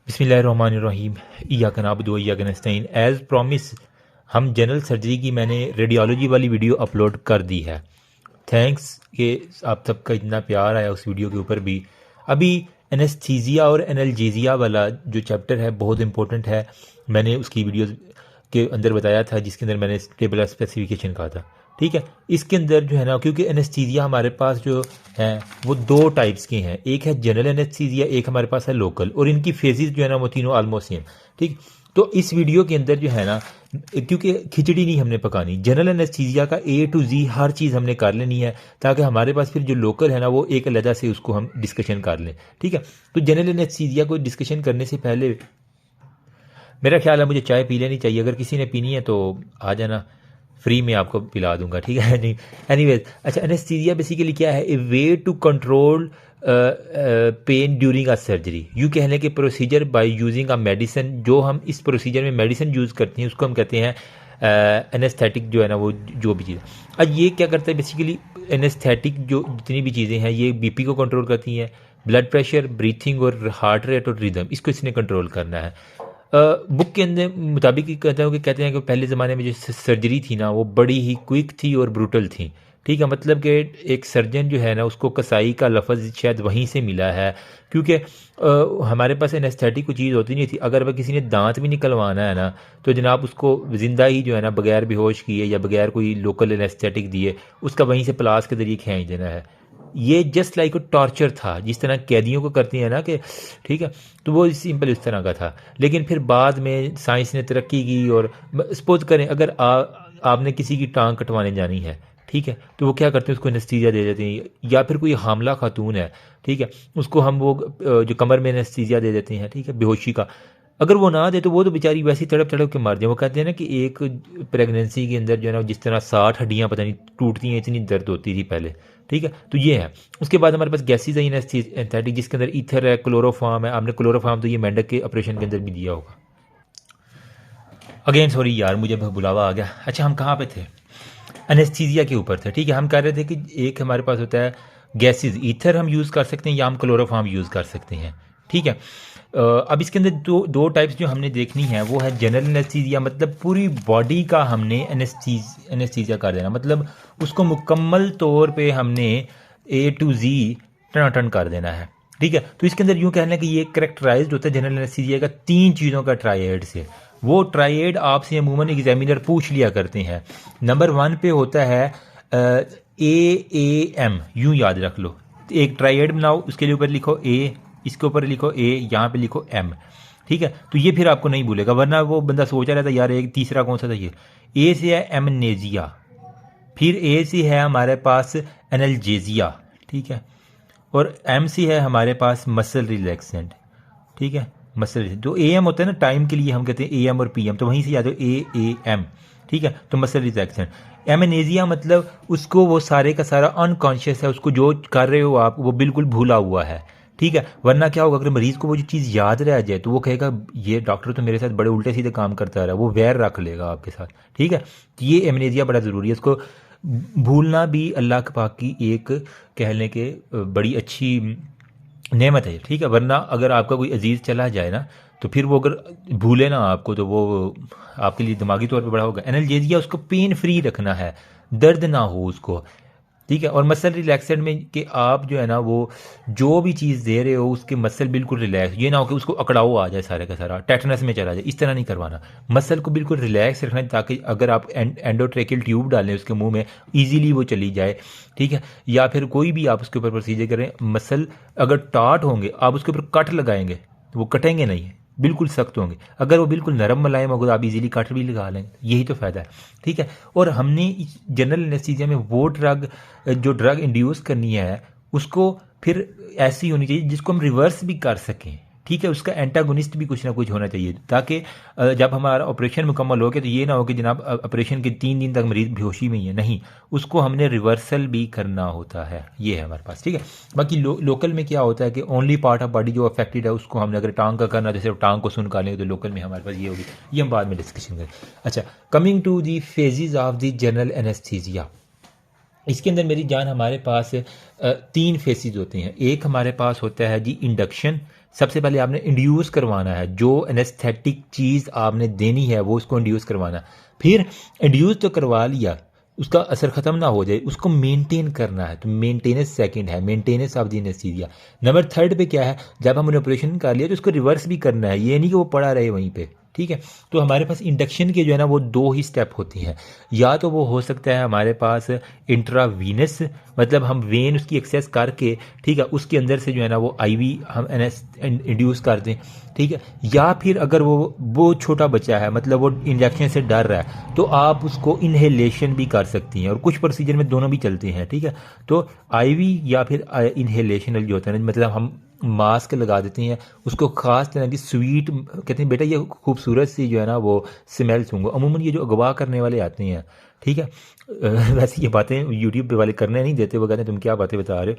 बिस्मिल्लाहिर्रहमानिर्रहीम इय्याका नअबुदु व इय्याका नस्तईन। As promise हम जनरल सर्जरी की मैंने रेडियोलॉजी वाली वीडियो अपलोड कर दी है। थैंक्स कि आप सबका इतना प्यार आया उस वीडियो के ऊपर भी। अभी एनेस्थीसिया और एनाल्जेसिया वाला जो चैप्टर है बहुत इंपॉर्टेंट है। मैंने उसकी वीडियो के अंदर बताया था जिसके अंदर मैंने टेबल ऑफ स्पेसिफिकेशन कहा था। ठीक है, इसके अंदर जो है ना, क्योंकि एनेस्थीसिया हमारे पास जो है वो दो टाइप्स के हैं, एक है जनरल एनेस्थीसिया, एक हमारे पास है लोकल, और इनकी फेजेस जो है ना वो तीनों ऑलमोस्ट सेम। ठीक, तो इस वीडियो के अंदर जो है ना, क्योंकि खिचड़ी नहीं हमने पकानी, जनरल एनेस्थीसिया का A to Z हर चीज़ हमने कर लेनी है ताकि हमारे पास फिर जो लोकल है ना वो एक अलग से उसको हम डिस्कशन कर लें। ठीक है, तो जनरल एनेस्थीसिया को डिस्कशन करने से पहले मेरा ख्याल है मुझे चाय पी लेनी चाहिए। अगर किसी ने पीनी है तो आ जाना, फ्री में आपको पिला दूंगा। ठीक है, नहीं एनीवेज। अच्छा, एनेस्थीसिया बेसिकली क्या है? A way to control pain during a surgery. यूँ कहने के procedure by using a medicine. जो हम इस प्रोसीजर में मेडिसिन यूज़ करते हैं उसको हम कहते हैं एनेस्थेटिक, जो है ना वो जो भी चीज़। अब ये क्या करता है बेसिकली? एनेस्थेटिक जो जितनी भी चीज़ें हैं ये बीपी को कंट्रोल करती हैं, ब्लड प्रेशर, ब्रीथिंग और हार्ट रेट और रिदम, इसको इसने कंट्रोल करना है। बुक के अंदर मुताबिक कहते हैं कि पहले ज़माने में जो सर्जरी थी ना वो बड़ी ही क्विक थी और ब्रूटल थी। ठीक है, मतलब कि एक सर्जन जो है ना उसको कसाई का लफ्ज़ शायद वहीं से मिला है, क्योंकि हमारे पास एनेस्थेटिक कोई चीज़ होती नहीं थी। अगर वह किसी ने दांत भी निकलवाना है ना तो जनाब उसको ज़िंदा ही जो है ना बगैर बेहोश किए या बगैर कोई लोकल एनेस्थेटिक दिए उसका वहीं से प्लास के ज़रिए खींच देना है। ये जस्ट लाइक टॉर्चर था, जिस तरह कैदियों को करती हैं ना कि ठीक है, तो वो सिंपल इस तरह का था। लेकिन फिर बाद में साइंस ने तरक्की की और सपोज करें अगर आपने किसी की टांग कटवाने जानी है, ठीक है, तो वो क्या करते हैं, उसको एनेस्थीसिया दे देते हैं। या फिर कोई हामला खातून है, ठीक है, उसको हम वो जो कमर में एनेस्थीसिया दे देते हैं, ठीक है, बेहोशी का। अगर वो ना दे तो वो तो बेचारी वैसे ही तड़प तड़प के मर जाए। वो कहते हैं ना कि एक प्रेगनेंसी के अंदर जो है ना जिस तरह 60 हड्डियाँ पता नहीं टूटती हैं, इतनी दर्द होती थी पहले। ठीक है, तो ये है। उसके बाद हमारे पास गैसेज है एनेस्थेटिक, जिसके अंदर ईथर है, क्लोरोफार्म है। आपने क्लोरोफार्म तो ये मेंढक के ऑपरेशन के अंदर भी दिया होगा। अगेन सॉरी यार, मुझे बुलावा आ गया। अच्छा, हम कहाँ पे थे? एनेस्थीसिया के ऊपर थे। ठीक है, हम कह रहे थे कि एक हमारे पास होता है गैसेज, ईथर हम यूज़ कर सकते हैं या हम क्लोरोफार्म यूज़ कर सकते हैं। ठीक है, अब इसके अंदर दो टाइप्स जो हमने देखनी है वो है जनरल एनेस्थीसिया, मतलब पूरी बॉडी का हमने एनेस्थीसिया कर देना, मतलब उसको मुकम्मल तौर पे हमने A to Z टन कर देना है। ठीक है, तो इसके अंदर यूँ कहना है कि ये करेक्टराइज्ड होता है जनरल एनेस्थीसिया का 3 चीज़ों का ट्राइएड से। वो ट्राइएड आपसे अमूमन एग्जामिनर पूछ लिया करते हैं। नंबर 1 पे होता है AAM, यूँ याद रख लो। एक ट्राइएड बनाओ, उसके लिए ऊपर लिखो A, इसके ऊपर लिखो A, यहाँ पे लिखो M। ठीक है, तो ये फिर आपको नहीं भूलेगा, वरना वो बंदा सोचा रहता यार एक तीसरा कौन सा था। ये A से है एमनेजिया, फिर A से है हमारे पास एनाल्जेसिया, ठीक है, और M से है हमारे पास मसल रिलैक्सेंट। ठीक है, मसल जो AM होता है ना टाइम के लिए हम कहते हैं AM और PM, तो वहीं से याद हो AAM। ठीक है, तो मसल रिलैक्सेंट। एमनेजिया मतलब उसको वो सारे का सारा अनकॉन्शियस है, उसको जो कर रहे हो आप वो बिल्कुल भूला हुआ है। ठीक है, वरना क्या होगा, अगर मरीज़ को वो जो चीज़ याद रह जाए तो वो कहेगा ये डॉक्टर तो मेरे साथ बड़े उल्टे सीधे काम करता रहा, वो वैर रख लेगा आपके साथ। ठीक है, तो ये एमनेजिया बड़ा ज़रूरी है। इसको भूलना भी अल्लाह के पाक की एक कहने के बड़ी अच्छी नेमत है। ठीक है, वरना अगर आपका कोई अजीज़ चला जाए ना तो फिर वो अगर भूले ना आपको तो वो आपके लिए दिमागी तौर पे बड़ा होगा। एनाल्जेसिया उसको पेन फ्री रखना है, दर्द ना हो उसको। ठीक है, और मसल रिलैक्सेंट में कि आप जो है ना वो जो भी चीज़ दे रहे हो उसके मसल बिल्कुल रिलैक्स, ये ना हो कि उसको अकड़ाओ आ जाए सारे का सारा, टेटनस में चला जाए, इस तरह नहीं करवाना। मसल को बिल्कुल रिलैक्स रखना है ताकि अगर आप एंडोट्रेकियल ट्यूब डालें उसके मुंह में ईजीली वो चली जाए। ठीक है, या फिर कोई भी आप उसके ऊपर प्रोसीजर करें, मसल अगर टाट होंगे आप उसके ऊपर कट लगाएंगे तो वो कटेंगे नहीं, बिल्कुल सख्त होंगे। अगर वो बिल्कुल नरम मुलायम होगा तो आप इजीली कट भी लगा लेंगे, यही तो फ़ायदा है। ठीक है, और हमने जनरल एनेस्थीसिया में वो जो ड्रग इंड्यूस करनी है उसको फिर ऐसी होनी चाहिए जिसको हम रिवर्स भी कर सकें। ठीक है, उसका एंटागोनिस्ट भी कुछ ना कुछ होना चाहिए ताकि जब हमारा ऑपरेशन मुकम्मल हो गया तो ये ना हो कि जनाब ऑपरेशन के 3 दिन तक मरीज़ बेहोशी में ही है, नहीं, उसको हमने रिवर्सल भी करना होता है। ये है हमारे पास। ठीक है, बाकी लोकल में क्या होता है कि ओनली पार्ट ऑफ बॉडी जो अफेक्टेड है उसको हमने अगर टांग का करना, जैसे टांग को सुन कर लेंगे तो लोकल में हमारे पास ये होगी, ये हम बाद में डिस्कशन करें। अच्छा, coming to the phases of the general anaesthesia. इसके अंदर मेरी जान हमारे पास 3 फेसेस होते हैं। एक हमारे पास होता है जी इंडक्शन, सबसे पहले आपने इंड्यूस करवाना है, जो एनेस्थेटिक चीज़ आपने देनी है वो उसको इंड्यूस करवाना है। फिर इंड्यूस तो करवा लिया, उसका असर ख़त्म ना हो जाए, उसको मेंटेन करना है, तो मेंटेनेंस सेकंड है, maintenance of the anaesthesia. Number third पे क्या है, जब हमने ऑपरेशन कर लिया तो उसको रिवर्स भी करना है, ये नहीं कि वो पड़ा रहे वहीं पे, ठीक है। तो हमारे पास इंडक्शन के जो है ना वो दो ही स्टेप होती हैं, या तो वो हो सकता है हमारे पास इंट्रावीनस, मतलब हम वेन उसकी एक्सेस करके, ठीक है, उसके अंदर से जो है ना वो आईवी हम इंड्यूस कर दें, ठीक है। या फिर अगर वो छोटा बच्चा है, मतलब वो इंजेक्शन से डर रहा है, तो आप उसको इन्हेलेशन भी कर सकती हैं, और कुछ प्रोसीजर में दोनों भी चलते हैं, ठीक है। तो आईवी या फिर इन्हेलेशन जो होता है ना, मतलब हम मास्क लगा देते हैं, उसको ख़ास तरह की स्वीट कहते हैं, बेटा ये खूबसूरत सी जो है ना वो स्मेल सूंघो। अमूमन ये जो अगवा करने वाले आते हैं, ठीक है, वैसे ये बातें यूट्यूब पे वाले करने नहीं देते, वो कहते हैं तुम क्या बातें बता रहे हो।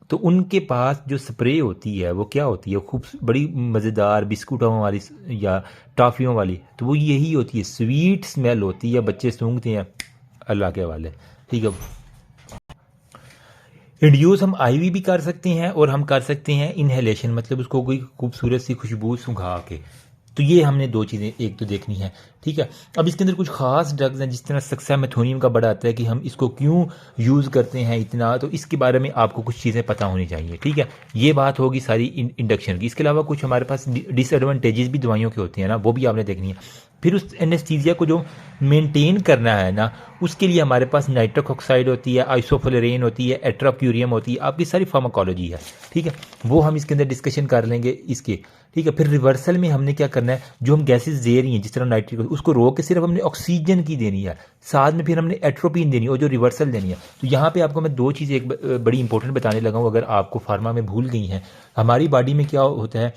तो उनके पास जो स्प्रे होती है वो क्या होती है, खूब बड़ी मज़ेदार बिस्कुटों वाली या टॉफ़ियों वाली, तो वो यही होती है, स्वीट स्मेल होती है, बच्चे सूंघते हैं, अल्लाह के वाले, ठीक है। इंड्यूस हम आईवी भी कर सकते हैं और हम कर सकते हैं इन्हेलेशन, मतलब उसको कोई खूबसूरत सी खुशबू सुंघा के। तो ये हमने दो चीज़ें एक तो देखनी है, ठीक है। अब इसके अंदर कुछ खास ड्रग्स हैं, जिस तरह सक्सामेथोनियम का बड़ा आता है कि हम इसको क्यों यूज़ करते हैं इतना, तो इसके बारे में आपको कुछ चीज़ें पता होनी चाहिए, ठीक है। ये बात होगी सारी इंडक्शन की। इसके अलावा कुछ हमारे पास डिसएडवांटेजेस भी दवाइयों के होते हैं ना, वो भी आपने देखनी है। फिर उस एनेस्थीसिया को जो मेंटेन करना है ना, उसके लिए हमारे पास नाइट्रिक ऑक्साइड होती है, आइसोफ्लोरेन होती है, एट्रोक्यूरियम होती है, आपकी सारी फार्माकोलॉजी है, ठीक है। वो हम इसके अंदर डिस्कशन कर लेंगे इसके, ठीक है। फिर रिवर्सल में हमने क्या करना है, जो हम गैसेस दे रही हैं जिस तरह नाइट्रिक, उसको रोक के सिर्फ हमने ऑक्सीजन की देनी है, साथ में फिर हमने एट्रोपिन देनी है और जो रिवर्सल देनी है। तो यहाँ पे आपको मैं दो चीज़ें एक बड़ी इंपॉर्टेंट बताने लगा हूँ, अगर आपको फार्मा में भूल गई हैं। हमारी बॉडी में क्या होता है,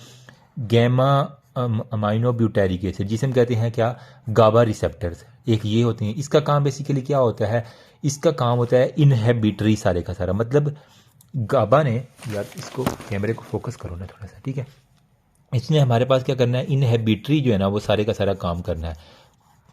गैमा अमाइनो ब्यूटेरिक एसिड, जिसे हम कहते हैं क्या, गाबा रिसेप्टर्स, एक ये होते हैं। इसका काम बेसिकली क्या होता है, इसका काम होता है इनहेबिटरी सारे का सारा, मतलब गाबा ने, यार इसको कैमरे को फोकस करो ना थोड़ा सा, ठीक है। इसने हमारे पास क्या करना है, इनहेबिटरी जो है ना वो सारे का सारा काम करना है।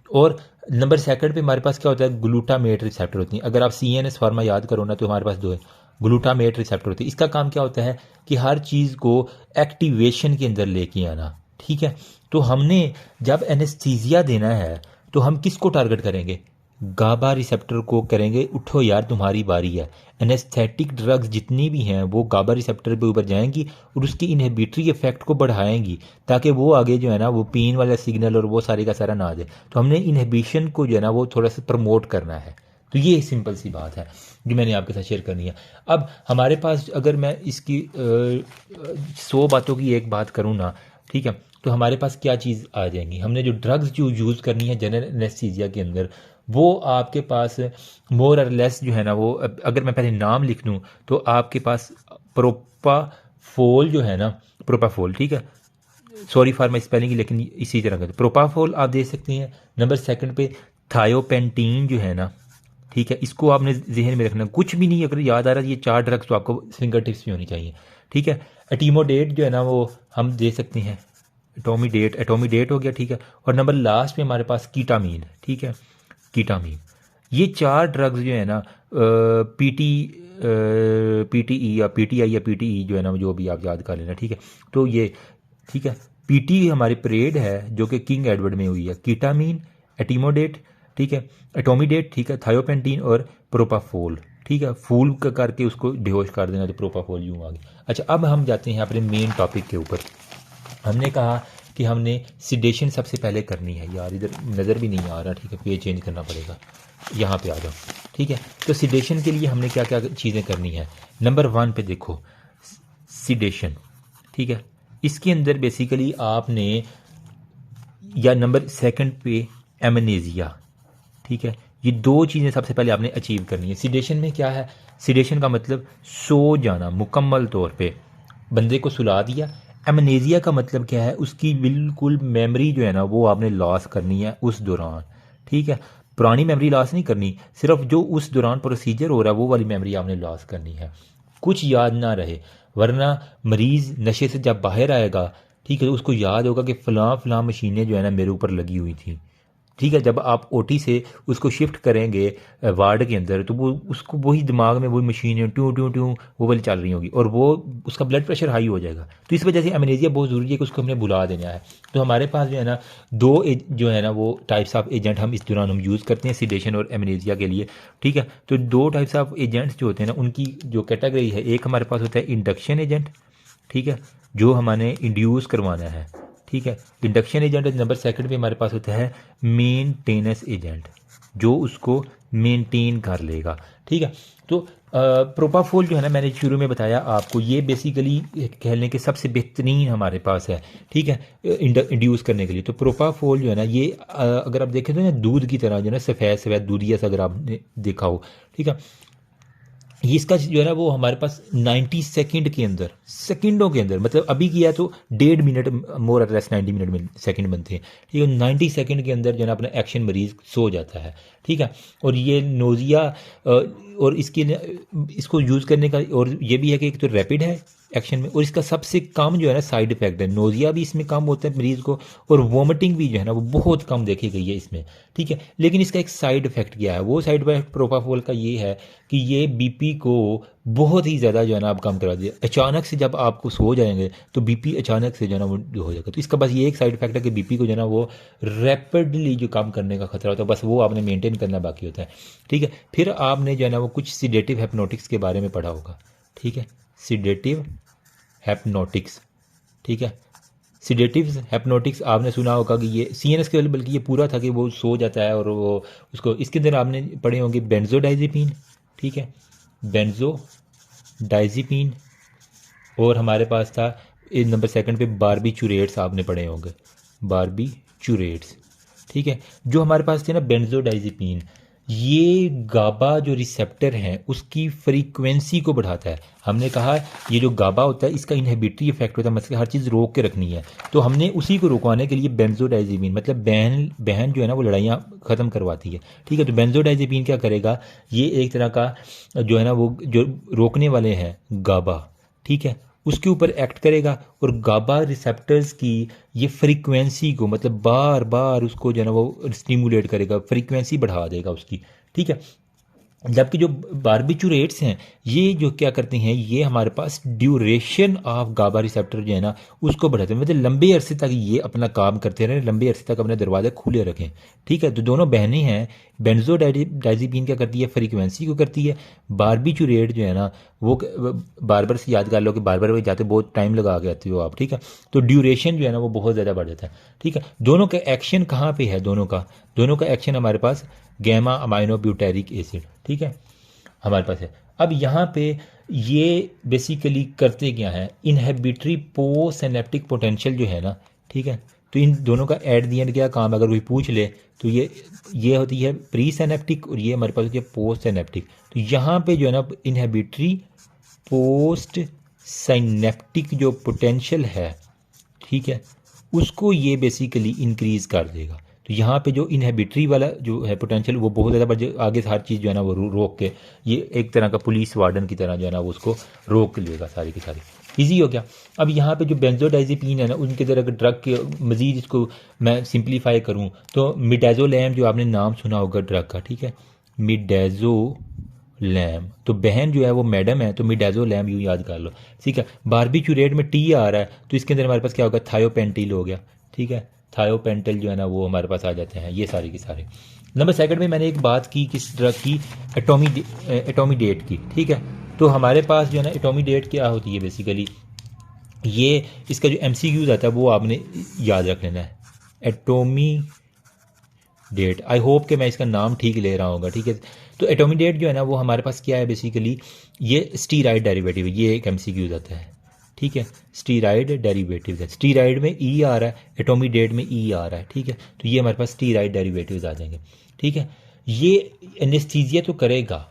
और नंबर सेकंड पे हमारे पास क्या होता है, ग्लूटामेट रिसेप्टर होती है। अगर आप CNS फार्मा याद करो ना, तो हमारे पास दो है, ग्लूटामेट रिसेप्टर होती है। इसका काम क्या होता है कि हर चीज़ को एक्टिवेशन के अंदर लेके आना, ठीक है। तो हमने जब एनेस्थीसिया देना है तो हम किसको टारगेट करेंगे, गाबा रिसेप्टर को करेंगे। उठो यार तुम्हारी बारी है। एनेस्थेटिक ड्रग्स जितनी भी हैं वो गाबा रिसेप्टर पे ऊपर जाएंगी और उसकी इनहिबिटरी इफेक्ट को बढ़ाएंगी, ताकि वो आगे जो है ना वो पेन वाला सिग्नल और वो सारे का सारा ना आ जाए। तो हमने इनहिबिशन को जो है ना वो थोड़ा सा प्रमोट करना है। तो ये सिंपल सी बात है जो मैंने आपके साथ शेयर करनी है। अब हमारे पास अगर मैं इसकी 100 बातों की एक बात करूँ ना, ठीक है, तो हमारे पास क्या चीज़ आ जाएंगी। हमने जो ड्रग्स जो यूज़ करनी है जनरल एनेस्थीसिया के अंदर, वो आपके पास मोर और लेस जो है ना वो, अगर मैं पहले नाम लिख दूँ तो आपके पास प्रोपाफोल जो है ना, प्रोपाफोल, ठीक है, सॉरी फॉर माई स्पेलिंग, लेकिन इसी तरह का प्रोपाफोल आप दे सकते हैं। नंबर सेकंड पे थायोपेंटीन जो है ना, ठीक है, इसको आपने जहन में रखना। कुछ भी नहीं अगर याद आ रहा है, ये 4 ड्रग्स तो आपको फिंगर टिप्स भी होनी चाहिए, ठीक है। एटीमोडेट जो है ना वो हम दे सकते हैं, एटोमीडेट हो गया, ठीक है। और नंबर लास्ट में हमारे पास कीटामीन, ठीक है, कीटामीन। ये 4 ड्रग्स जो है ना, PTE या PTI या PTE जो है ना, जो भी आप याद कर लेना, ठीक है। तो ये, ठीक है, PT हमारी परेड है जो कि किंग एडवर्ड में हुई है, कीटामीन, एटीमोडेट, ठीक है, एटोमीडेट, ठीक है, थायोपेंटीन और प्रोपाफोल, ठीक है। फूल का करके उसको बेहोश कर देना तो प्रोपाफोल यूँ आगे। अच्छा, अब हम जाते हैं अपने मेन टॉपिक के ऊपर। हमने कहा कि हमने सिडेशन सबसे पहले करनी है। यार इधर नज़र भी नहीं आ रहा, ठीक है, पेज चेंज करना पड़ेगा, यहाँ पे आ जाओ, ठीक है। तो सिडेशन के लिए हमने क्या क्या चीज़ें करनी है। नंबर 1 पे देखो सिडेशन, ठीक है, इसके अंदर बेसिकली आपने, या नंबर सेकंड पे एमनेजिया, ठीक है, ये 2 चीज़ें सबसे पहले आपने अचीव करनी है। सिडेशन में क्या है, सिडेशन का मतलब सो जाना, मुकम्मल तौर पे बंदे को सुला दिया। एमनेजिया का मतलब क्या है, उसकी बिल्कुल मेमोरी जो है ना वो आपने लॉस करनी है उस दौरान, ठीक है। पुरानी मेमोरी लॉस नहीं करनी, सिर्फ जो उस दौरान प्रोसीजर हो रहा है वो वाली मेमोरी आपने लॉस करनी है, कुछ याद ना रहे। वरना मरीज़ नशे से जब बाहर आएगा, ठीक है, उसको याद होगा कि फ़लाँ फ़लाँ मशीनें जो है ना मेरे ऊपर लगी हुई थी, ठीक है। जब आप ओटी से उसको शिफ्ट करेंगे वार्ड के अंदर, तो वो उसको वही दिमाग में वही मशीन ट्यूं ट्यूं ट्यूं वो वाली चल रही होगी और वो उसका ब्लड प्रेशर हाई हो जाएगा। तो इस वजह से एमनेजिया बहुत ज़रूरी है कि उसको हमने बुला देना है। तो हमारे पास जो है ना जो है ना वो टाइप्स ऑफ एजेंट हम इस दौरान हम यूज़ करते हैं सिडेशन और एमनेजिया के लिए, ठीक है। तो दो टाइप्स ऑफ एजेंट्स जो होते हैं ना उनकी जो कैटेगरी है, एक हमारे पास होता है इंडक्शन एजेंट, ठीक है, जो हमने इंड्यूस करवाना है, ठीक है, इंडक्शन एजेंट। नंबर सेकंड पे हमारे पास होता है मेंटेनेंस एजेंट, जो उसको मेंटेन कर लेगा, ठीक है। तो प्रोपाफोल जो है ना मैंने शुरू में बताया आपको, ये बेसिकली कहने के सबसे बेहतरीन हमारे पास है, ठीक है, इंड्यूस करने के लिए। तो प्रोपाफोल जो है ना ये अगर आप देखें तो ना दूध की तरह जो है ना सफ़ेद सफ़ेद दूधिया सा अगर आपने देखा हो, ठीक है, ये इसका जो है ना वो हमारे पास 90 सेकंड के अंदर, सेकंडों के अंदर, मतलब अभी किया तो 1.5 मिनट मोर और लेस 90 मिनट में सेकंड बनते हैं, ठीक है। 90 सेकंड के अंदर जो है ना अपना एक्शन मरीज सो जाता है, ठीक है। और ये नोज़िया और इसको यूज़ करने का और ये भी है कि एक तो रैपिड है एक्शन में, और इसका सबसे कम जो है ना साइड इफेक्ट है। नोज़िया भी इसमें कम होता है मरीज़ को, और वोमिटिंग भी जो है ना वो बहुत कम देखी गई है इसमें, ठीक है। लेकिन इसका एक साइड इफेक्ट क्या है, वो साइड इफेक्ट प्रोपाफोल का ये है कि ये बीपी को बहुत ही ज़्यादा जो है ना आप कम करा दिया। अचानक से जब आपको सो जाएंगे तो बीपी अचानक से जो है ना वो हो जाएगा। तो इसका बस ये एक साइड इफेक्ट है कि बीपी को जो है ना वो रैपिडली जो कम करने का खतरा होता है, बस वो आपने मेंटेन करना बाकी होता है, ठीक है। फिर आपने जो है ना वो कुछ सिडेटिव हिप्नोटिक्स के बारे में पढ़ा होगा, ठीक है, सिडेटिव हिप्नोटिक्स, ठीक है। सिडेटिव्स हिप्नोटिक्स आपने सुना होगा कि ये सीएनएस के बल्कि ये पूरा था कि वो सो जाता है और वो उसको, इसके अंदर आपने पढ़े होंगे बेंजोडाइजेपिन, ठीक है, बेंजोडाइजेपिन। और हमारे पास था नंबर सेकंड पे बारबीचूरेट्स, आपने पढ़े होंगे बारबीचूरेट्स, ठीक है। जो हमारे पास थे ना बेंजोडाइजेपिन, ये गाबा जो रिसेप्टर हैं उसकी फ्रीक्वेंसी को बढ़ाता है। हमने कहा ये जो गाबा होता है इसका इनहिबिटरी इफेक्ट होता है, मतलब हर चीज़ रोक के रखनी है। तो हमने उसी को रुकवाने के लिए बेंजोडाइजेपिन, मतलब बहन जो है ना वो लड़ाइयाँ ख़त्म करवाती है, ठीक है। तो बेंजोडाइजेपिन क्या करेगा, ये एक तरह का जो है ना वो जो रोकने वाले हैं गाबा, ठीक है, उसके ऊपर एक्ट करेगा और गाबा रिसेप्टर्स की ये फ्रीक्वेंसी को, मतलब बार बार उसको जो है ना वो स्टिमुलेट करेगा, फ्रीक्वेंसी बढ़ा देगा उसकी, ठीक है। जबकि जो बारबिचूरेट्स हैं ये जो क्या करते हैं, ये हमारे पास ड्यूरेशन ऑफ गाबा रिसेप्टर जो है ना उसको बढ़ाते हैं, मतलब लंबे अरसे तक ये अपना काम करते रहें, लंबे अरसे तक अपने दरवाजे खुले रखें, ठीक है। तो दोनों बहनें हैं, बेंजोडाइजेपिन क्या करती है, फ्रीक्वेंसी को करती है। बारबिचूरेट जो है ना वो बार बार से याद कर लो कि बार बार जाते बहुत टाइम लगा के आते हो आप, ठीक है। तो ड्यूरेशन जो है ना वो बहुत ज़्यादा बढ़ जाता है, ठीक है। दोनों का एक्शन कहाँ पे है, दोनों का एक्शन हमारे पास गैमा अमाइनो ब्यूटेरिक एसिड, ठीक है, हमारे पास है। अब यहाँ पे ये बेसिकली करते क्या है, इनहिबिटरी पोस्ट सिनेप्टिक पोटेंशियल जो है ना, ठीक है। तो इन दोनों का एट दी एंड क्या काम है, अगर कोई पूछ ले तो ये होती है प्री सिनेप्टिक और ये हमारे पास होती है पोस्ट सिनेप्टिक। तो यहाँ पे जो है ना इनहिबिटरी पोस्ट सिनेप्टिक जो पोटेंशियल है, ठीक है, उसको ये बेसिकली इंक्रीज कर देगा। तो यहाँ पे जो इनहिबिटरी वाला जो है पोटेंशियल वो बहुत ज़्यादा बढ़, आगे हर चीज़ जो है ना वो रोक के, ये एक तरह का पुलिस वार्डन की तरह जो है ना वो उसको रोक लेगा सारी की सारी, ईजी हो गया। अब यहाँ पे जो बेंजोडाइजेपिन है ना उनके तरह के ड्रग के मजीद इसको मैं सिंप्लीफाई करूँ तो मिडाजोलैम, जो आपने नाम सुना होगा ड्रग का, ठीक है, मिडाजोलैम। तो बहन जो है वो मैडम है, तो मिडाजोलैम यूँ याद कर लो, ठीक है। बारबिचूरेट में टी आ रहा है तो इसके अंदर हमारे पास क्या होगा, थायोपेंटिल हो गया, ठीक है, थायोपेंटल जो है ना वो हमारे पास आ जाते हैं ये सारे के सारे। नंबर सेकंड में मैंने एक बात की किस ड्रग की, एटोमीडेट की, ठीक है। तो हमारे पास जो है ना एटोमीडेट क्या होती है बेसिकली, ये इसका जो MCQs आता है वो आपने याद रख लेना है, एटोमीडेट। आई होप कि मैं इसका नाम ठीक ले रहा हूँ, ठीक है। तो एटोमीडेट जो है ना वो हमारे पास क्या है बेसिकली, ये स्टीराइड डेरिवेटिव, ये एक MCQs आता है, ठीक है, स्टीराइड डेरिवेटिव है। स्टीराइड में ई आ रहा है, एटोमीडेट में ई आ रहा है, ठीक है। तो ये हमारे पास स्टीराइड डेरिवेटिव्स आ जाएंगे, ठीक है। ये एनेस्थीसिया तो करेगा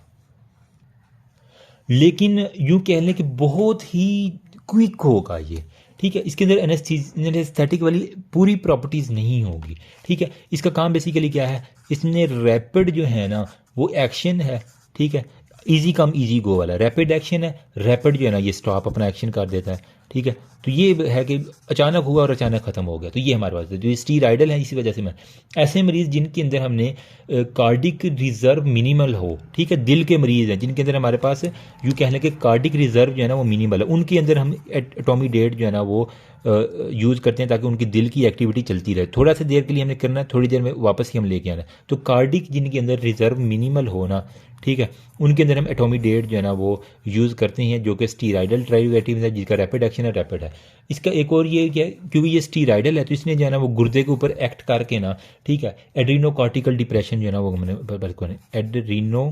लेकिन यूं कह लें कि बहुत ही क्विक होगा ये, ठीक है। इसके अंदर एनेस्थेटिक वाली पूरी प्रॉपर्टीज़ नहीं होगी, ठीक है। इसका काम बेसिकली क्या है, इसमें रैपिड जो है ना वो एक्शन है, ठीक है, इजी कम इजी गो वाला रैपिड एक्शन है। रैपिड जो है ना ये स्टॉप अपना एक्शन कर देता है, ठीक है। तो ये है कि अचानक हुआ और अचानक ख़त्म हो गया, तो ये हमारे पास है। तो ये स्टीराइडल है, इसी वजह से मैं ऐसे मरीज़ जिनके अंदर हमने कार्डिक रिज़र्व मिनिमल हो, ठीक है, दिल के मरीज़ हैं जिनके अंदर हमारे पास यूँ कह लें कि कार्डिक रिज़र्व जो है ना वो मिनिमल है, उनके अंदर हम एटोमीडेट जो है ना वो यूज़ करते हैं ताकि उनकी दिल की एक्टिविटी चलती रहे। थोड़ा सा देर के लिए हमने करना है, थोड़ी देर में वापस ही हम लेके आना है। तो कार्डिक जिनके अंदर रिज़र्व मिनिमल होना, ठीक है, उनके अंदर हम एटोमीडेट जो है ना वो यूज़ करते हैं, जो कि स्टीराइडल डेरिवेटिव है जिसका रैपिड एक्शन है, रैपिड है। इसका एक और ये क्या है, क्योंकि ये स्टीराइडल है तो इसने जो है ना वो गुर्दे के ऊपर एक्ट करके ना, ठीक है, एड्रीनो कॉर्टिकल डिप्रेशन जो है ना वो हमने एड्रीनो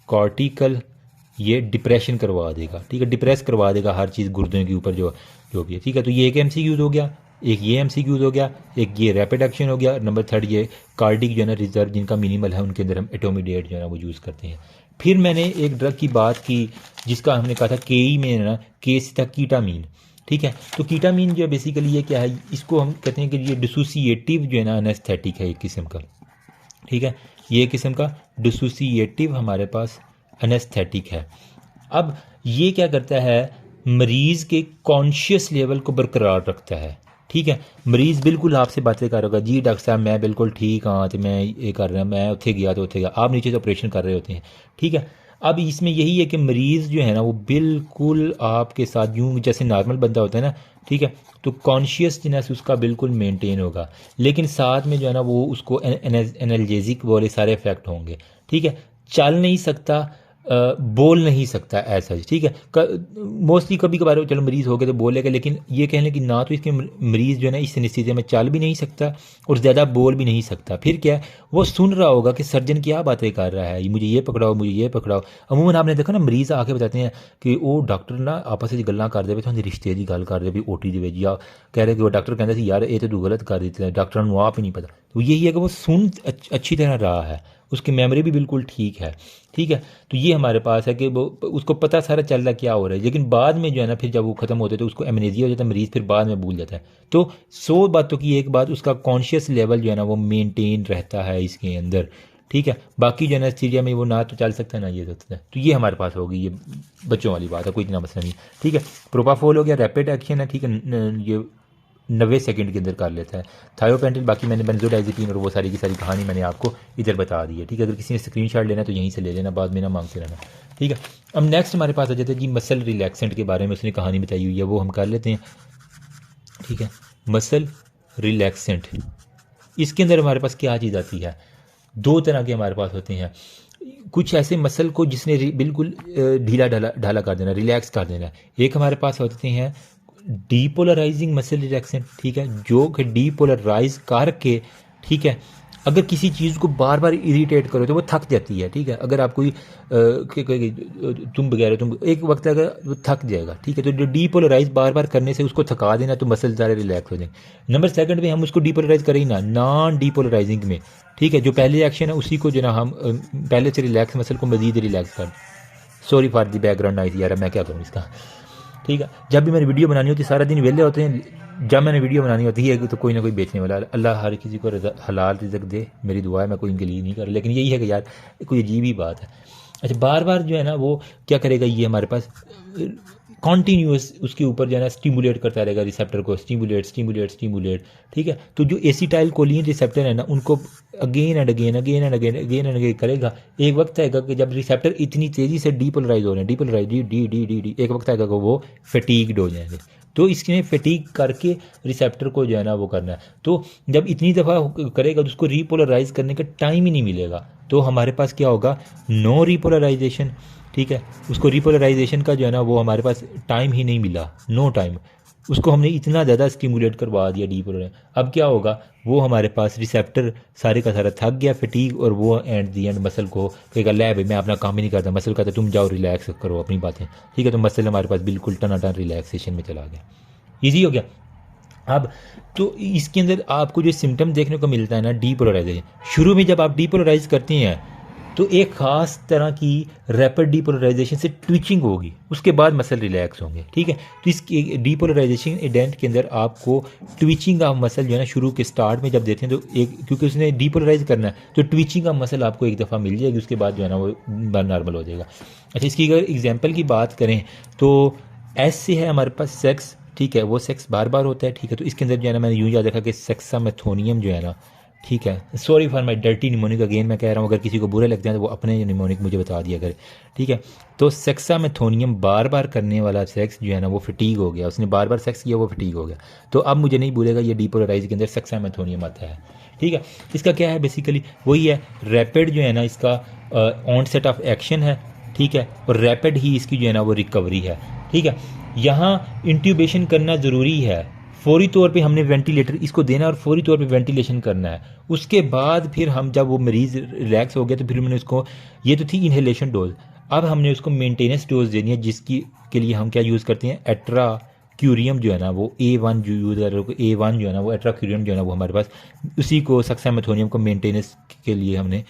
कॉर्टिकल ये डिप्रेशन करवा देगा, ठीक है, डिप्रेस करवा देगा हर चीज़ गुर्दों के ऊपर जो भी है, ठीक है। तो ये एक MCQ हो गया, एक ये MCQ हो गया, एक ये रैपिड एक्शन हो गया, नंबर 3 ये कार्डिक जो है ना रिजर्व जिनका मिनिमल है उनके अंदर हम एटोमीडेट जो है ना वो यूज़ करते हैं। फिर मैंने एक ड्रग की बात की जिसका हमने कहा था केई में ना, के से था कीटामीन, ठीक है। तो कीटामीन जो बेसिकली ये क्या है, इसको हम कहते हैं कि ये डिसोसिएटिव जो है ना एनेस्थेटिक है एक किस्म का, ठीक है, ये किस्म का डिसोसिएटिव हमारे पास एनेस्थेटिक है। अब ये क्या करता है, मरीज़ के कॉन्शियस लेवल को बरकरार रखता है, ठीक है। मरीज़ बिल्कुल आपसे बातें कर होगा, जी डॉक्टर साहब मैं बिल्कुल ठीक हाँ, तो मैं ये कर रहा, मैं उत्थे गया तो उत्थे गया, आप नीचे से ऑपरेशन कर रहे होते हैं, ठीक है। अब इसमें यही है कि मरीज़ जो है ना वो बिल्कुल आपके साथ यूँ जैसे नॉर्मल बंदा होता है ना, ठीक है, तो कॉन्शियसनेस उसका बिल्कुल मेंटेन होगा, लेकिन साथ में जो है ना वो उसको एनाल्जेसिक वाले सारे इफेक्ट होंगे, ठीक है। चल नहीं सकता, बोल नहीं सकता ऐसा, ठीक है। मोस्टली कभी कभार चलो मरीज़ हो गए तो बोलेगा, लेकिन ये कह लें कि ना तो इसके मरीज़ जो है ना इस एनेस्थीसिया में चल भी नहीं सकता और ज़्यादा बोल भी नहीं सकता। फिर क्या है, वो सुन रहा होगा कि सर्जन क्या बातें कर रहा है, मुझे ये पकड़ाओ, मुझे ये पकड़ाओ। अमूमन आपने देखा ना मरीज़ आके बताते हैं कि वो डॉक्टर ना आपस में गल्लां कर दे, तो रिश्ते की गल कर दे भी OT दे या कह रहे कि वो डॉक्टर कहता यार ये तो तू गलत कर देते हैं, डॉक्टर को आप ही नहीं पता। तो यही है कि वो सुन अच्छी तरह रहा है, उसकी मेमोरी भी बिल्कुल ठीक है, ठीक है। तो ये हमारे पास है कि वो उसको पता सारा चल रहा क्या हो रहा है, लेकिन बाद में जो है ना फिर जब वो ख़त्म होते तो उसको एमनेजिया हो जाता है, मरीज़ फिर बाद में भूल जाता है। तो 100 बातों की एक बात, उसका कॉन्शियस लेवल जो है ना वो मेंटेन रहता है इसके अंदर, ठीक है। बाकी जो है ना सीरिया में वो ना तो चल सकता है ना ये सकता है। तो ये हमारे पास होगी, ये बच्चों वाली बात है, कोई इतना मसला नहीं, ठीक है। प्रोपाफोल हो गया, रैपिड एक्शन है, ठीक है, ये 90 सेकंड के अंदर कर लेता है। थायोपेंटिल, बाकी मैंने बेंजोडाइज़ेपिन और वो सारी की सारी कहानी मैंने आपको इधर बता दी है, ठीक है। अगर किसी ने स्क्रीनशॉट लेना तो यहीं से ले लेना, बाद में ना मांगते रहना, ठीक है। अब नेक्स्ट हमारे पास आ जाता है जी मसल रिलैक्सेंट के बारे में उसने कहानी बताई हुई है, वो हम कर लेते हैं, ठीक है। मसल रिलैक्सेंट, इसके अंदर हमारे पास क्या चीज़ आती है, 2 तरह के हमारे पास होते हैं। कुछ ऐसे मसल को जिसने बिल्कुल ढीला ढाला कर देना, रिलैक्स कर देना। एक हमारे पास होते हैं डीपोलराइजिंग मसल रिलैक्सेंट, ठीक है, जो कि डीपोलराइज करके, ठीक है, अगर किसी चीज़ को बार बार इरिटेट करो तो वो थक जाती है, ठीक है। अगर आप कोई तुम वगैरह तुम एक वक्त अगर वो थक जाएगा, ठीक है, तो जो डीपोलराइज बार बार करने से उसको थका देना तो मसल सारे रिलैक्स हो जाएंगे। नंबर 2 में हम उसको डीपोलराइज करें ना, नॉन डीपोलराइजिंग में, ठीक है, जो पहले एक्शन है उसी को जो ना हम पहले से रिलैक्स मसल को मजीद रिलैक्स कर। Sorry for the background noise यार, मैं क्या करूँ इसका, ठीक है। जब भी मैंने वीडियो बनानी होती है सारा दिन वेले होते हैं, जब मैंने वीडियो बनानी होती है तो कोई ना कोई बेचने वाला, अल्लाह हर किसी को हलाल रिज़्क दे, मेरी दुआ है, मैं कोई इनके लिए नहीं कर रहा, लेकिन यही है कि यार कोई अजीब ही बात है। अच्छा, बार बार जो है ना वो क्या करेगा, ये हमारे पास कॉन्टीन्यूस उसके ऊपर जो है ना स्टिमुलेट करता रहेगा रिसेप्टर को, स्टिमुलेट स्टिमुलेट स्टिमुलेट, ठीक है। तो जो एसिटाइल कोलिन रिसेप्टर है ना उनको again and again again and again again and again करेगा। एक वक्त आएगा कि जब रिसेप्टर इतनी तेज़ी से डीपोलराइज हो रहे हैं, डीपोलराइज डी डी डी डी डी, एक वक्त आएगा कि वो फटीग्ड हो जाएंगे। तो इसने फटीग करके रिसेप्टर को जो है ना वो करना है। तो जब इतनी दफ़ा करेगा तो उसको रीपोलराइज करने का टाइम ही नहीं मिलेगा, तो हमारे पास क्या होगा, नो रीपोलराइजेशन, ठीक है। उसको रिपोलराइजेशन का जो है ना वो हमारे पास टाइम ही नहीं मिला, नो टाइम, उसको हमने इतना ज़्यादा स्टिमुलेट करवा दिया डीपोलराइज। अब क्या होगा, वो हमारे पास रिसेप्टर सारे का सारा थक गया, फटीग, और वो एंड दी एंड मसल को कहेगा ले भाई मैं अपना काम ही नहीं करता, मसल कहता तुम जाओ रिलैक्स करो अपनी बातें, ठीक है। तो मसल हमारे पास बिल्कुल टनाटन रिलैक्सेशन में चला गया, ईजी हो गया। अब तो इसके अंदर आपको जो सिम्टम देखने को मिलता है ना डीपोलराइजेशन, शुरू में जब आप डीपोलराइज करते हैं तो एक ख़ास तरह की रैपिड डीपोलराइजेशन से ट्विचिंग होगी, उसके बाद मसल रिलैक्स होंगे, ठीक है। तो इस डीपोलराइजेशन इवेंट के अंदर आपको ट्विचिंग ऑफ मसल जो है ना शुरू के स्टार्ट में जब देते हैं तो एक, क्योंकि उसने डीपोलराइज करना है तो ट्विचिंग ऑफ मसल आपको एक दफ़ा मिल जाएगी, उसके बाद जो है ना वो नॉर्मल हो जाएगा। अच्छा, इसकी अगर एग्जांपल की बात करें तो एस से है हमारे पास सेक्स, ठीक है, वो सेक्स बार बार होता है, ठीक है। तो इसके अंदर जो है ना मैंने यूँ याद रखा कि सेक्सामेथोनियम जो है ना, ठीक है, sorry for my dirty mnemonic again मैं कह रहा हूँ, अगर किसी को बुरे लगते हैं तो वो अपने निमोनिक मुझे बता दिया करे, ठीक है। तो सेक्सामेथोनियम बार बार करने वाला सेक्स जो है ना वो फटीग हो गया, उसने बार बार सेक्स किया वो फटीग हो गया, तो अब मुझे नहीं भूलेगा ये डीपोलराइज के अंदर सेक्सामेथोनियम आता है, ठीक है। इसका क्या है बेसिकली वही है, रैपिड जो है ना इसका ऑनसेट ऑफ एक्शन है, ठीक है, और रैपिड ही इसकी जो है ना वो रिकवरी है, ठीक है। यहाँ इंट्यूबेशन करना ज़रूरी है, फौरी तौर पे हमने वेंटिलेटर इसको देना और फौरी तौर पे वेंटिलेशन करना है। उसके बाद फिर हम जब वो मरीज़ रिलैक्स हो गया तो फिर हमने उसको, ये तो थी इन्हेलेशन डोज, अब हमने उसको मेंटेनेंस डोज देनी है, जिसकी के लिए हम क्या यूज़ करते हैं, एट्राक्यूरियम जो है ना वो A1 जो यूज़ कर रहे हो, A1 जो है ना वो एट्राक्यूरियम जो है ना वो हमारे पास, उसी को सेक्सामेथोनियम को मेंटेनेंस के लिए हमने,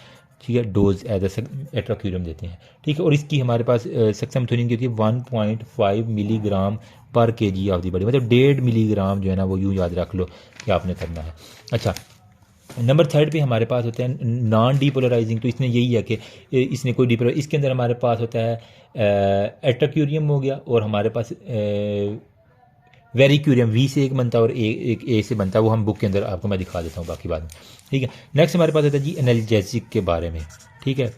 ठीक है, डोज एज एट्राक्यूरियम देते हैं, ठीक है। और इसकी हमारे पास सेक्सामेथोनियम की होती है 1.5 मिलीग्राम पर केजी ऑफ दी बॉडी, मतलब 1.5 मिलीग्राम जो है ना वो यूँ याद रख लो कि आपने करना है। अच्छा, नंबर थर्ड पे हमारे पास होता है नॉन डीपोलराइजिंग, तो इसने यही है कि इसने कोई डीपोलर, इसके अंदर हमारे पास होता है एट्राक्यूरियम हो गया, और हमारे पास वेरिक्यूरियम V से एक बनता है और एक A से बनता है, वो हम बुक के अंदर आपको मैं दिखा देता हूँ बाकी बाद में, ठीक है। नेक्स्ट हमारे पास होता है जी एनाल्जेसिक के बारे में, ठीक है।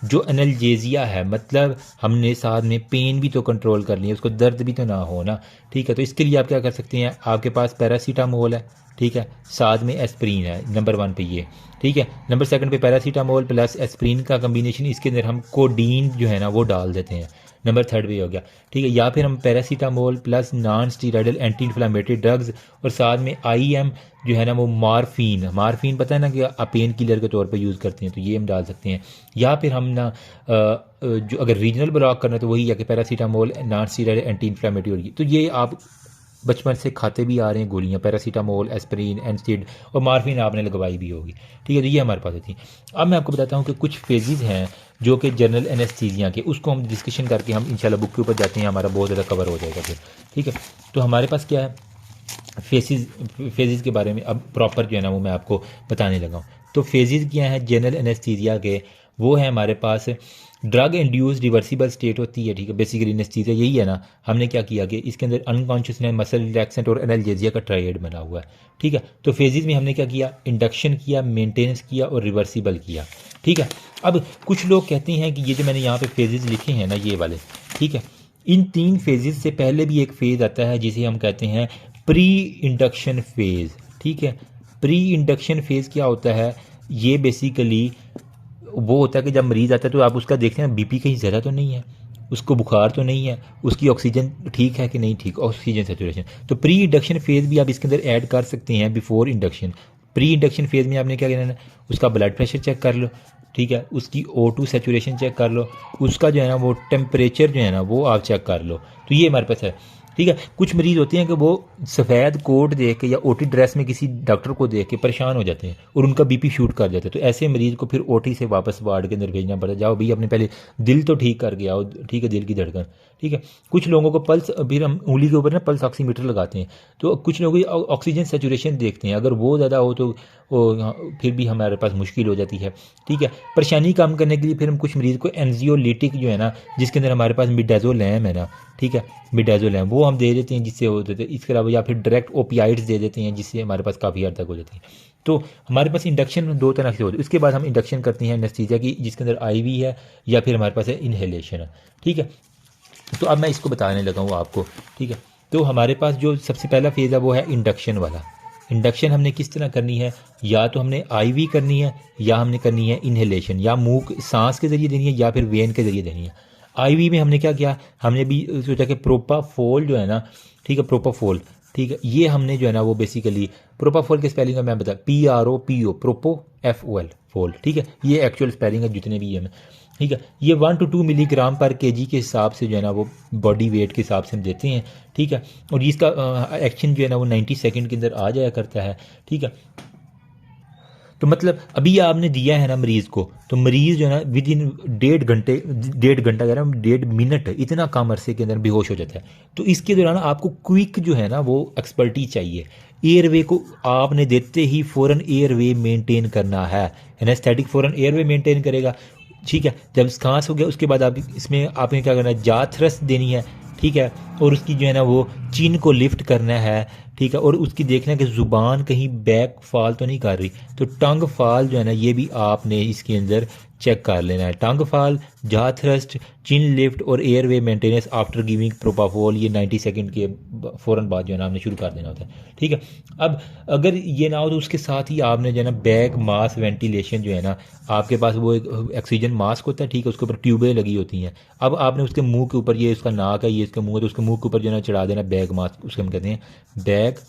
जो एनाल्जेजिया है मतलब हमने साथ में पेन भी तो कंट्रोल कर लिया, उसको दर्द भी तो ना हो ना, ठीक है। तो इसके लिए आप क्या कर सकते हैं, आपके पास पैरासीटामोल है, ठीक है, साथ में एस्प्रीन है, नंबर 1 पे ये, ठीक है। नंबर 2 पे पैरासीटामोल प्लस एस्प्रीन का कम्बिनेशन, इसके अंदर हम कोडीन जो है ना वो डाल देते हैं, नंबर 3 पे हो गया, ठीक है। या फिर हम paracetamol plus non steroidal anti inflammatory drugs और साथ में IM जो है ना वो मार्फिन पता है ना कि आप पेन किलर के तौर पे यूज़ करते हैं, तो ये हम डाल सकते हैं। या फिर हम ना जो अगर रीजनल ब्लॉक करना है तो वही है कि paracetamol non steroidal anti inflammatory होगी, तो ये आप बचपन से खाते भी आ रहे हैं गोलियाँ, पैरासीटामोल, एस्प्रीन, एनस्टिड और मार्फिन आपने लगवाई भी होगी, ठीक है। तो ये हमारे पास होती है। अब मैं आपको बताता हूँ कि कुछ फेजेज़ हैं जो कि जनरल एनेस्थीसिया के, उसको हम डिस्कशन करके हम इंशाल्लाह बुक के ऊपर जाते हैं, हमारा बहुत ज़्यादा कवर हो जाएगा फिर, ठीक है। तो हमारे पास क्या है, फेजेज़ के बारे में अब प्रॉपर जो है ना वो मैं आपको बताने लगा हूँ। तो फेजेज़ क्या हैं जनरल एनेस्थीसिया के, वो है हमारे पास ड्रग इंड्यूस रिवर्सिबल स्टेट होती है, ठीक है। बेसिकली एनेस्थीसिया यही है ना, हमने क्या किया कि इसके अंदर अनकॉन्शियसनेस, मसल रिलैक्सेंट और एनाल्जेसिया का ट्रायड बना हुआ है, ठीक है। तो फेजेज़ में हमने क्या किया, इंडक्शन किया, मेंटेनेंस किया और रिवर्सिबल किया, ठीक है। अब कुछ लोग कहते हैं कि ये जो मैंने यहाँ पे फेजेज़ लिखे हैं ना ये वाले, ठीक है, इन 3 फेजेज़ से पहले भी एक फ़ेज़ आता है जिसे हम कहते हैं प्री इंडक्शन फेज़, ठीक है। प्री इंडक्शन फेज़ क्या होता है, ये बेसिकली वो होता है कि जब मरीज़ आता है तो आप उसका देखते हैं बीपी कहीं ज़्यादा तो नहीं है, उसको बुखार तो नहीं है, उसकी ऑक्सीजन ठीक है कि नहीं ठीक, ऑक्सीजन सेचुरेशन। तो प्री इंडक्शन फेज़ भी आप इसके अंदर ऐड कर सकते हैं before induction. Pre induction phase में आपने क्या करना है, उसका ब्लड प्रेशर चेक कर लो, ठीक है, उसकी O2 सेचुरेशन चेक कर लो, उसका जो है ना वो टेम्परेचर जो है ना वो आप चेक कर लो, तो ये हमारे पास है, ठीक है। कुछ मरीज़ होते हैं कि वो सफ़ेद कोट देख के या OT ड्रेस में किसी डॉक्टर को देख के परेशान हो जाते हैं और उनका बीपी शूट कर जाता है, तो ऐसे मरीज़ को फिर OT से वापस वार्ड के अंदर भेजना पड़ता है, जाओ भाई अपने पहले दिल तो ठीक कर के आओ, ठीक है, दिल की धड़कन, ठीक है। कुछ लोगों को पल्स, फिर हम उंगली के ऊपर ना पल्स ऑक्सीमीटर लगाते हैं, तो कुछ लोगों की ऑक्सीजन सेचुरेशन देखते हैं, अगर वो ज़्यादा हो तो फिर भी हमारे पास मुश्किल हो जाती है, ठीक है। परेशानी कम करने के लिए फिर हम कुछ मरीज़ को एंजियोलिटिक जो है ना, जिसके अंदर हमारे पास मिडाज़ोलैम है ना, ठीक है, मिडाज़ोलैम वो हम दे देते हैं जिससे हो देते हैं, इसके अलावा या फिर डायरेक्ट ओपियाइड्स दे देते हैं जिससे हमारे पास काफ़ी हद तक हो जाती है। तो हमारे पास इंडक्शन 2 तरह से होती है, उसके बाद हम इंडक्शन करते हैं एनेस्थीसिया की जिसके अंदर IV है या फिर हमारे पास है इन्हेलेशन है, ठीक है। तो अब मैं इसको बताने लगा हूँ आपको, ठीक है। तो हमारे पास जो सबसे पहला फेज़ है वो है इंडक्शन वाला। इंडक्शन हमने किस तरह करनी है, या तो हमने IV करनी है या हमने करनी है इन्हेलेशन, या मुंह सांस के ज़रिए देनी है या फिर वेन के ज़रिए देनी है। IV में हमने क्या किया, हमने भी सोचा कि प्रोपाफोल जो है ना, ठीक है, प्रोपाफोल, ठीक है, ये हमने जो है ना वो बेसिकली प्रोपाफोल के स्पेलिंग का मैं बता, PROPO प्रोपो FOL फोल, ठीक है, ये एक्चुअल स्पेलिंग है जितने भी है, ठीक है। ये 1 to 2 मिलीग्राम पर केजी के हिसाब से जो है ना वो बॉडी वेट के हिसाब से हम देते हैं, ठीक है। और इसका एक्शन जो है ना वो 90 सेकंड के अंदर आ जाया करता है, ठीक है। तो मतलब अभी आपने दिया है ना मरीज़ को, तो मरीज़ जो है ना विद इन 1.5 घंटा कह रहा हूँ 1.5 मिनट, इतना कम अरसे के अंदर बेहोश हो जाता है। तो इसके दौरान आपको क्विक जो है ना वो एक्सपर्टी चाहिए, एयरवे को आपने देते ही फ़ौरन एयरवे मेंटेन करना है, एनेस्थेटिक फ़ौरन एयरवे मेंटेन करेगा, ठीक है। जब सांस हो गया उसके बाद आप इसमें आपने क्या करना है, जाथरस देनी है, ठीक है, और उसकी जो है ना वो चिन को लिफ्ट करना है, ठीक है, और उसकी देखना है कि ज़ुबान कहीं बैक फॉल तो नहीं कर रही। तो टंग फॉल जो है ना ये भी आपने इसके अंदर चेक कर लेना है। टंग फॉल, जा थ्रस्ट, चिन लिफ्ट और एयरवे मेंटेनेंस आफ्टर गिविंग प्रोपाफोल, ये 90 सेकंड के फ़ौरन बाद जो है ना आपने शुरू कर देना होता है। ठीक है, अब अगर ये ना हो तो उसके साथ ही आपने जो है ना बैक मास वेंटिलेशन जो है ना, आपके पास वो एक ऑक्सीजन मास्क होता है, ठीक है, उसके ऊपर ट्यूबें लगी होती हैं। अब आपने उसके मुंह के ऊपर, ये उसका नाक है, ये इसका मुंह है, तो उसके मुंह के ऊपर जो है ना चढ़ा देना बैक मास्क, उसको हम कहते हैं बैक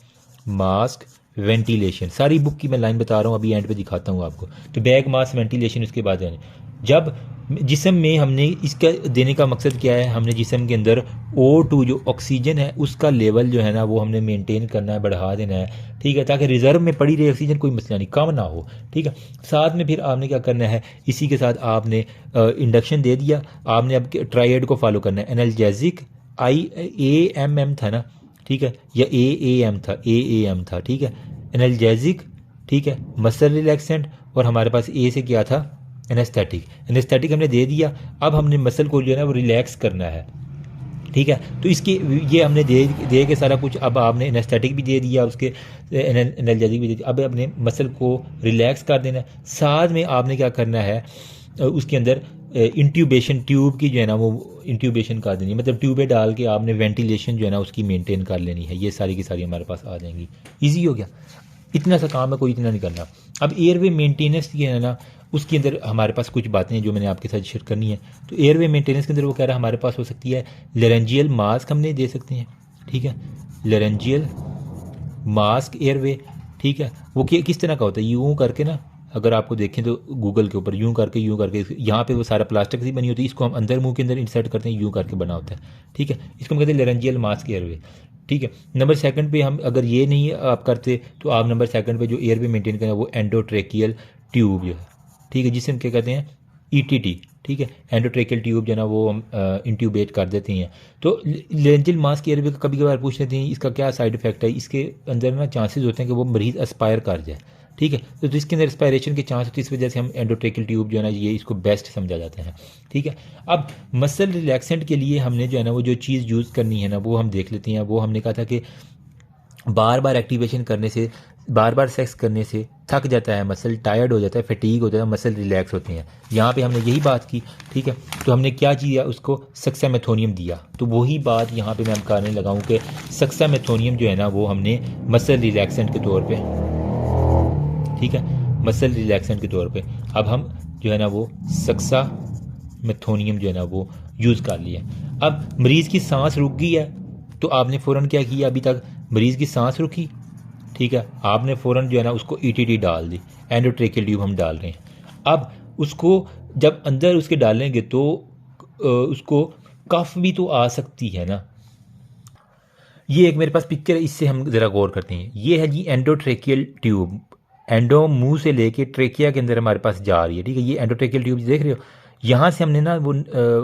मास्क वेंटिलेशन। सारी बुक की मैं लाइन बता रहा हूँ, अभी एंड पे दिखाता हूँ आपको। तो बैक मास्क वेंटिलेशन उसके बाद है जब जिस्म में हमने इसका देने का मकसद क्या है, हमने जिस्म के अंदर O2 जो ऑक्सीजन है उसका लेवल जो है ना वो हमने मेंटेन करना है, बढ़ा देना है, ठीक है, ताकि रिजर्व में पड़ी रहे ऑक्सीजन, कोई मसला नहीं, कम ना हो। ठीक है, साथ में फिर आपने क्या करना है, इसी के साथ आपने इंडक्शन दे दिया, आपने अब ट्राइड को फॉलो करना है। एनाल्जेसिक IAMM था ना, ठीक है, या AAM था, ठीक है, एनाल्जेसिक, ठीक है, मसल रिलैक्सेंट, और हमारे पास ए से क्या था, एनेस्थेटिक हमने दे दिया। अब हमने मसल को जो है ना वो रिलैक्स करना है, ठीक है, तो इसके ये हमने दे के सारा कुछ, अब आपने एनेस्थेटिक भी दे दिया, उसके एनाल्जेसिक भी दे दिया, अब अपने मसल को रिलैक्स कर देना है। साथ में आपने क्या करना है, उसके अंदर इंट्यूबेशन ट्यूब की जो है ना वो इंट्यूबेशन कर देनी है, मतलब ट्यूबें डाल के आपने वेंटिलेशन जो है ना उसकी मेंटेन कर लेनी है। ये सारी की सारी हमारे पास आ जाएंगी, ईजी हो गया, इतना सा काम है, कोई इतना नहीं करना। अब एयरवे मेंटेनेंस की है ना, उसके अंदर हमारे पास कुछ बातें हैं जो मैंने आपके साथ शेयर करनी है। तो एयरवे मेंटेनेंस के अंदर वो कह रहा है हमारे पास हो सकती है लेरेंजियल मास्क हमने दे सकते हैं, ठीक है, लेरेंजियल मास्क एयरवे, ठीक है, वो किस तरह का होता है, यूँ करके ना, अगर आपको देखें तो गूगल के ऊपर यूँ करके यहाँ पे वो सारा प्लास्टिक से बनी होती है, इसको हम अंदर मुंह के अंदर इंसर्ट करते हैं, यूँ करके बना होता है, ठीक है, इसको हम कहते हैं लेरेंजियल मास्क एयरवे। ठीक है, नंबर सेकंड पे हम अगर ये नहीं आप करते तो आप नंबर सेकंड पे जो एयरवे मेंटेन करना वो एंडोट्रेकियल ट्यूब जो है, ठीक है, जिसे हम क्या कहते हैं ETT, ठीक है, एंडोट्रेकियल ट्यूब जो है ना वो हम इंट्यूबेट कर देते हैं। तो लेंजिल मास्क एयरवे का कभी कभार पूछ लेते हैं इसका क्या साइड इफेक्ट है, इसके अंदर ना चांसेस होते हैं कि वो मरीज़ एस्पायर कर जाए, ठीक है, तो इसके अंदर एस्पायरेशन के चांस होते हैं, इस वजह से हम एंडोट्रेकियल ट्यूब जो है ना ये इसको बेस्ट समझा जाता है। ठीक है, अब मसल रिलैक्सेंट के लिए हमने जो है ना वो जो चीज़ यूज़ करनी है ना वो हम देख लेते हैं। वो हमने कहा था कि बार बार एक्टिवेशन करने से, बार बार सेक्स करने से थक जाता है मसल, टायर्ड हो जाता है, फटीग हो जाता है, मसल रिलैक्स होते हैं। यहाँ पे हमने यही बात की, ठीक है, तो हमने क्या किया, उसको सक्सामेथोनियम दिया। तो वही बात यहाँ पे मैं करने लगा हूँ कि सक्सामेथोनियम जो है ना वो हमने मसल रिलैक्सेंट के तौर पे, ठीक है, मसल रिलैक्सेंट के तौर पे अब हम जो है ना वो सक्सामेथोनियम जो है ना वो यूज़ कर लिया। अब मरीज़ की सांस रुक गई है तो आपने फ़ौरन क्या किया, अभी तक मरीज़ की सांस रुकी, ठीक है, आपने फ़ौरन जो है ना उसको ETT डाल दी, एंडोट्रेकियल ट्यूब हम डाल रहे हैं। अब उसको जब अंदर उसके डालेंगे तो उसको कफ भी तो आ सकती है ना। ये एक मेरे पास पिक्चर है, इससे हम ज़रा गौर करते हैं। ये है जी एंडोट्रेकियल ट्यूब, एंडो मुंह से लेके ट्रेकिया के अंदर हमारे पास जा रही है, ठीक है, ये एंडोट्रेकियल ट्यूब देख रहे हो, यहाँ से हमने ना वो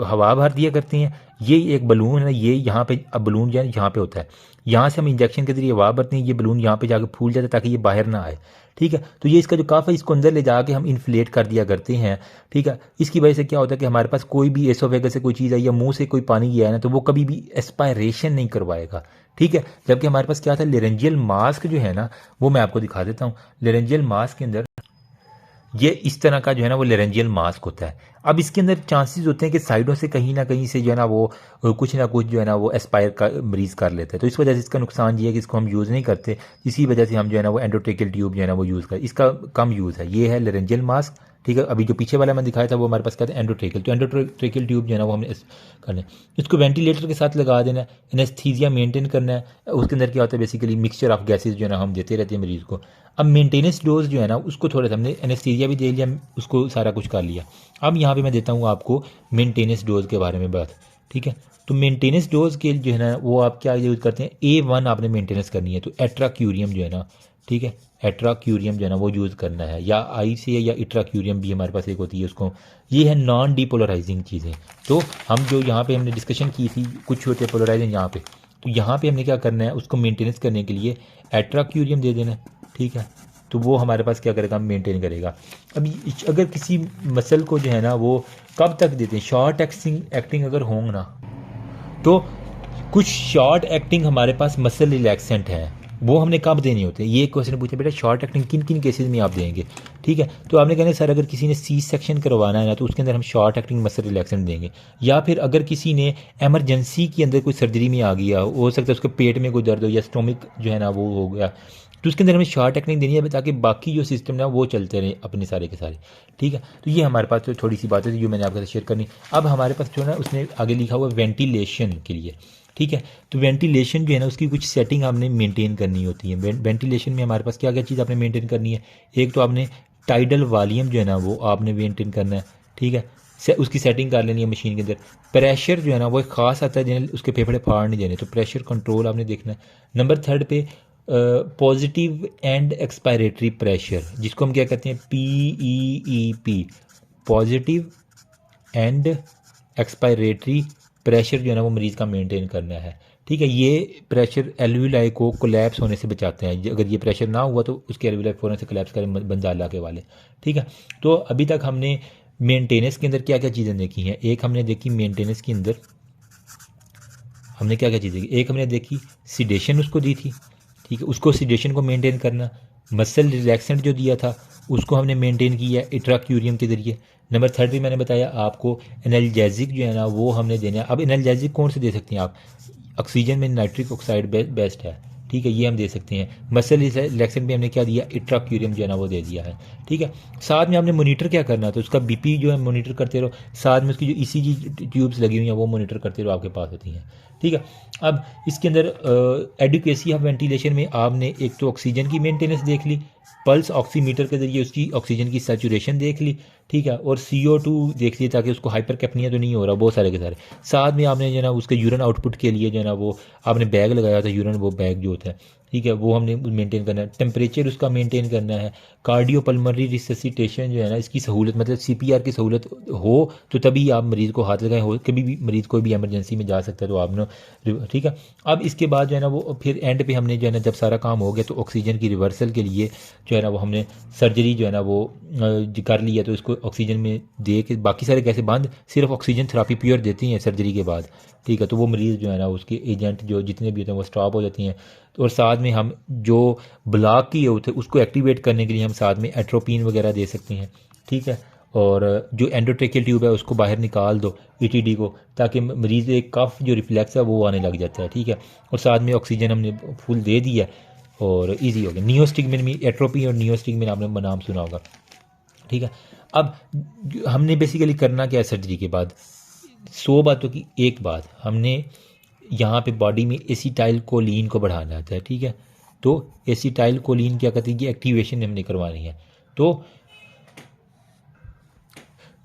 हवा भर दिया करते हैं। ये एक बलून है, ये यहाँ पे, अब बलून जो है यहाँ पे होता है, यहाँ से हम इंजेक्शन के जरिए हवा भरते हैं, ये बलून यहाँ पे जाके फूल जाता है ताकि ये बाहर ना आए, ठीक है। तो ये इसका जो कफ है इसको अंदर ले जाके हम इन्फ्लेट कर दिया करते हैं, ठीक है। इसकी वजह से क्या होता है कि हमारे पास कोई भी एसोफेगस से कोई चीज़ आई या मुंह से कोई पानी गया है ना तो वो कभी भी एस्पायरेशन नहीं करवाएगा, ठीक है। जबकि हमारे पास क्या था, लेरेंजियल मास्क जो है ना वो मैं आपको दिखा देता हूँ। लेरेंजियल मास्क के अंदर ये इस तरह का जो है ना वो लेरेंजियल मास्क होता है। अब इसके अंदर चांसेस होते हैं कि साइडों से कहीं ना कहीं से जो है ना वो कुछ ना कुछ जो है ना वो एस्पायर का मरीज़ कर लेता है। तो इस वजह से इसका नुकसान ये है कि इसको हम यूज़ नहीं करते, इसी वजह से हम जो है ना वो एंडोट्रेकियल ट्यूब जो है ना वो यूज़ करते, इसका कम यूज़ है। ये है लेरेंजियल मास्क, ठीक है। अभी जो पीछे वाला मैं दिखाया था वो हमारे पास क्या था, एंडोट्रेकियल। तो एंडोट्रेकियल ट्यूब जो है ना वो हमने करना है, इसको वेंटिलेटर के साथ लगा देना है, एनेस्थीसिया मेंटेन करना है। उसके अंदर क्या होता है, बेसिकली मिक्सचर ऑफ गैसेज जो है ना हम देते रहते हैं मरीज़ को। अब मेंटेनेंस डोज जो है ना उसको थोड़ा सा हमने एनेस्थीसिया भी दे लिया, उसको सारा कुछ कर लिया। अब यहाँ पे मैं देता हूँ आपको मेंटेनेंस डोज के बारे में बात, ठीक है। तो मेंटेनेंस डोज के जो है ना वो आप क्या यूज़ करते हैं, A1 आपने मेंटेनेंस करनी है तो एट्राक्यूरियम जो है ना, ठीक है, एट्राक्यूरियम जो है ना वो यूज़ करना है, या आई से या इट्राक्यूरियम भी हमारे पास एक होती है उसको। ये है नॉन डीपोलराइजिंग चीज़ें। तो हम जो यहाँ पे हमने डिस्कशन की थी कुछ होते हैं पोलराइजिंग यहाँ पे, तो यहाँ पे हमने क्या करना है, उसको मेंटेनेंस करने के लिए एट्राक्यूरियम दे देना है, ठीक है। तो वो हमारे पास क्या करेगा, मेंटेन करेगा। अभी अगर किसी मसल को जो है ना वो कब तक देते हैं, शॉर्ट एक्टिंग अगर होंगे ना तो कुछ शॉर्ट एक्टिंग हमारे पास मसल रिलैक्सेंट हैं, वो हमने कब देने होते हैं। ये क्वेश्चन पूछा बेटा शॉर्ट एक्टिंग किन किन केसेस में आप देंगे, ठीक है। तो आपने कहना सर अगर किसी ने सी सेक्शन करवाना है ना तो उसके अंदर हम शॉर्ट एक्टिंग मसल रिलैक्सेंट देंगे, या फिर अगर किसी ने एमरजेंसी के अंदर कोई सर्जरी में आ गया हो सकता है उसके पेट में कोई दर्द हो या स्टोमिक जो है ना वो हो गया, तो उसके अंदर हमें शॉर्ट एक्टिंग देनी है ताकि बाकी जो सिस्टम ना वो चलते रहे अपने सारे के सारे, ठीक है। तो ये हमारे पास तो थोड़ी सी बातें थी जो मैंने आपके साथ शेयर करनी। अब हमारे पास जो है ना उसने आगे लिखा हुआ वेंटिलेशन के लिए, ठीक है। तो वेंटिलेशन जो है ना उसकी कुछ सेटिंग आपने मेंटेन करनी होती है। वेंटिलेशन में हमारे पास क्या क्या चीज़ आपने मेंटेन करनी है। एक तो आपने टाइडल वॉल्यूम जो है ना वो आपने मेंटेन करना है, ठीक है, उसकी सेटिंग कर लेनी है मशीन के अंदर। प्रेशर जो है ना वो एक खास आता है जिन्हें उसके फेफड़े फाड़ नहीं देने, तो प्रेशर कंट्रोल आपने देखना है। नंबर 3 पे पॉजिटिव एंड एक्सपायरेटरी प्रेशर, जिसको हम क्या कहते हैं PEEP, positive and expiratory pressure जो है ना वो मरीज़ का मेंटेन करना है, ठीक है। ये प्रेशर एल्विलाई को कोलैप्स होने से बचाते हैं, अगर ये प्रेशर ना हुआ तो उसके एल्विलाई फ़ौरन से कोलैप्स करें बंजाला के वाले, ठीक है। तो अभी तक हमने मेंटेनेंस के अंदर क्या क्या चीज़ें देखी हैं। एक हमने देखी मेंटेनेंस के अंदर हमने क्या क्या चीज़ें देखी, एक हमने देखी सीडेशन उसको दी थी, ठीक है, उसको सीडेशन को मेंटेन करना। मसल रिलैक्सेंट जो दिया था उसको हमने मेंटेन किया इंट्राक्यूरियम के ज़रिए। नंबर 3 मैंने बताया आपको एनाल्जेसिक जो है ना वो हमने देना है। अब एनाल्जेसिक कौन से दे सकते हैं आप, ऑक्सीजन में नाइट्रिक ऑक्साइड बेस्ट है, ठीक है, ये हम दे सकते हैं। मसल रिलैक्सेंट में हमने क्या दिया इंट्राक्यूरियम जो है ना वो दे दिया है, ठीक है। साथ में हमने मोनीटर क्या करना है, तो उसका BP जो है मोनीटर करते रहो, साथ में उसकी जो ECG ट्यूब्स लगी हुई हैं वो मोनीटर करते रहो, आपके पास होती हैं, ठीक है। अब इसके अंदर एडुकेसी ऑफ वेंटिलेशन में आपने एक तो ऑक्सीजन की मेंटेनेंस देख ली, पल्स ऑक्सीमीटर के जरिए उसकी ऑक्सीजन की सैचुरेशन देख ली, ठीक है, और CO2 देख लिया ताकि उसको हाइपर कैपनिया तो नहीं हो रहा, बहुत सारे के सारे। साथ में आपने जो है ना उसके यूरिन आउटपुट के लिए जो है ना वो आपने बैग लगाया था यूरिन, वो बैग जो होता है, ठीक है, वो हमने मेंटेन करना है। टेम्परेचर उसका मेंटेन करना है। कार्डियोपल्मोनरी रिससिटेशन जो है ना इसकी सहूलत मतलब CPR की सहूलत हो तो तभी आप मरीज़ को हाथ लगाएं, हो कभी भी मरीज़ कोई भी एमरजेंसी में जा सकता है तो आपने, ठीक है। अब इसके बाद जो है ना वो फिर एंड पे हमने जो है ना जब सारा काम हो गया तो ऑक्सीजन की रिवर्सल के लिए जो है ना वो हमने सर्जरी जो है ना वो कर ली है, तो इसको ऑक्सीजन में दे के बाकी सारे कैसे बंद, सिर्फ ऑक्सीजन थेरापी प्योर देती हैं सर्जरी के बाद, ठीक है। तो वो मरीज़ जो है ना उसके एजेंट जो जितने भी होते हैं वो स्टॉप हो जाती हैं। और साथ में हम जो ब्लॉक किए होते हैं उसको एक्टिवेट करने के लिए हम साथ में एट्रोपिन वगैरह दे सकते हैं, ठीक है। और जो एंडोट्रेकियल ट्यूब है उसको बाहर निकाल दो ETD को, ताकि मरीज़ एक कफ जो रिफ्लेक्स है वो आने लग जाता है, ठीक है। और साथ में ऑक्सीजन हमने फुल दे दिया और इजी हो गया। नियोस्टिग्मिन में एट्रोपी और नियोस्टिग्मिन आपने नाम सुना होगा, ठीक है। अब हमने बेसिकली करना क्या है सर्जरी के बाद, 100 बातों की एक बात, हमने यहाँ पे बॉडी में एसिटाइल कोलिन को बढ़ाना होता है, ठीक है। तो एसिटाइल कोलिन क्या कहती है कि एक्टिवेशन हमने करवानी है। तो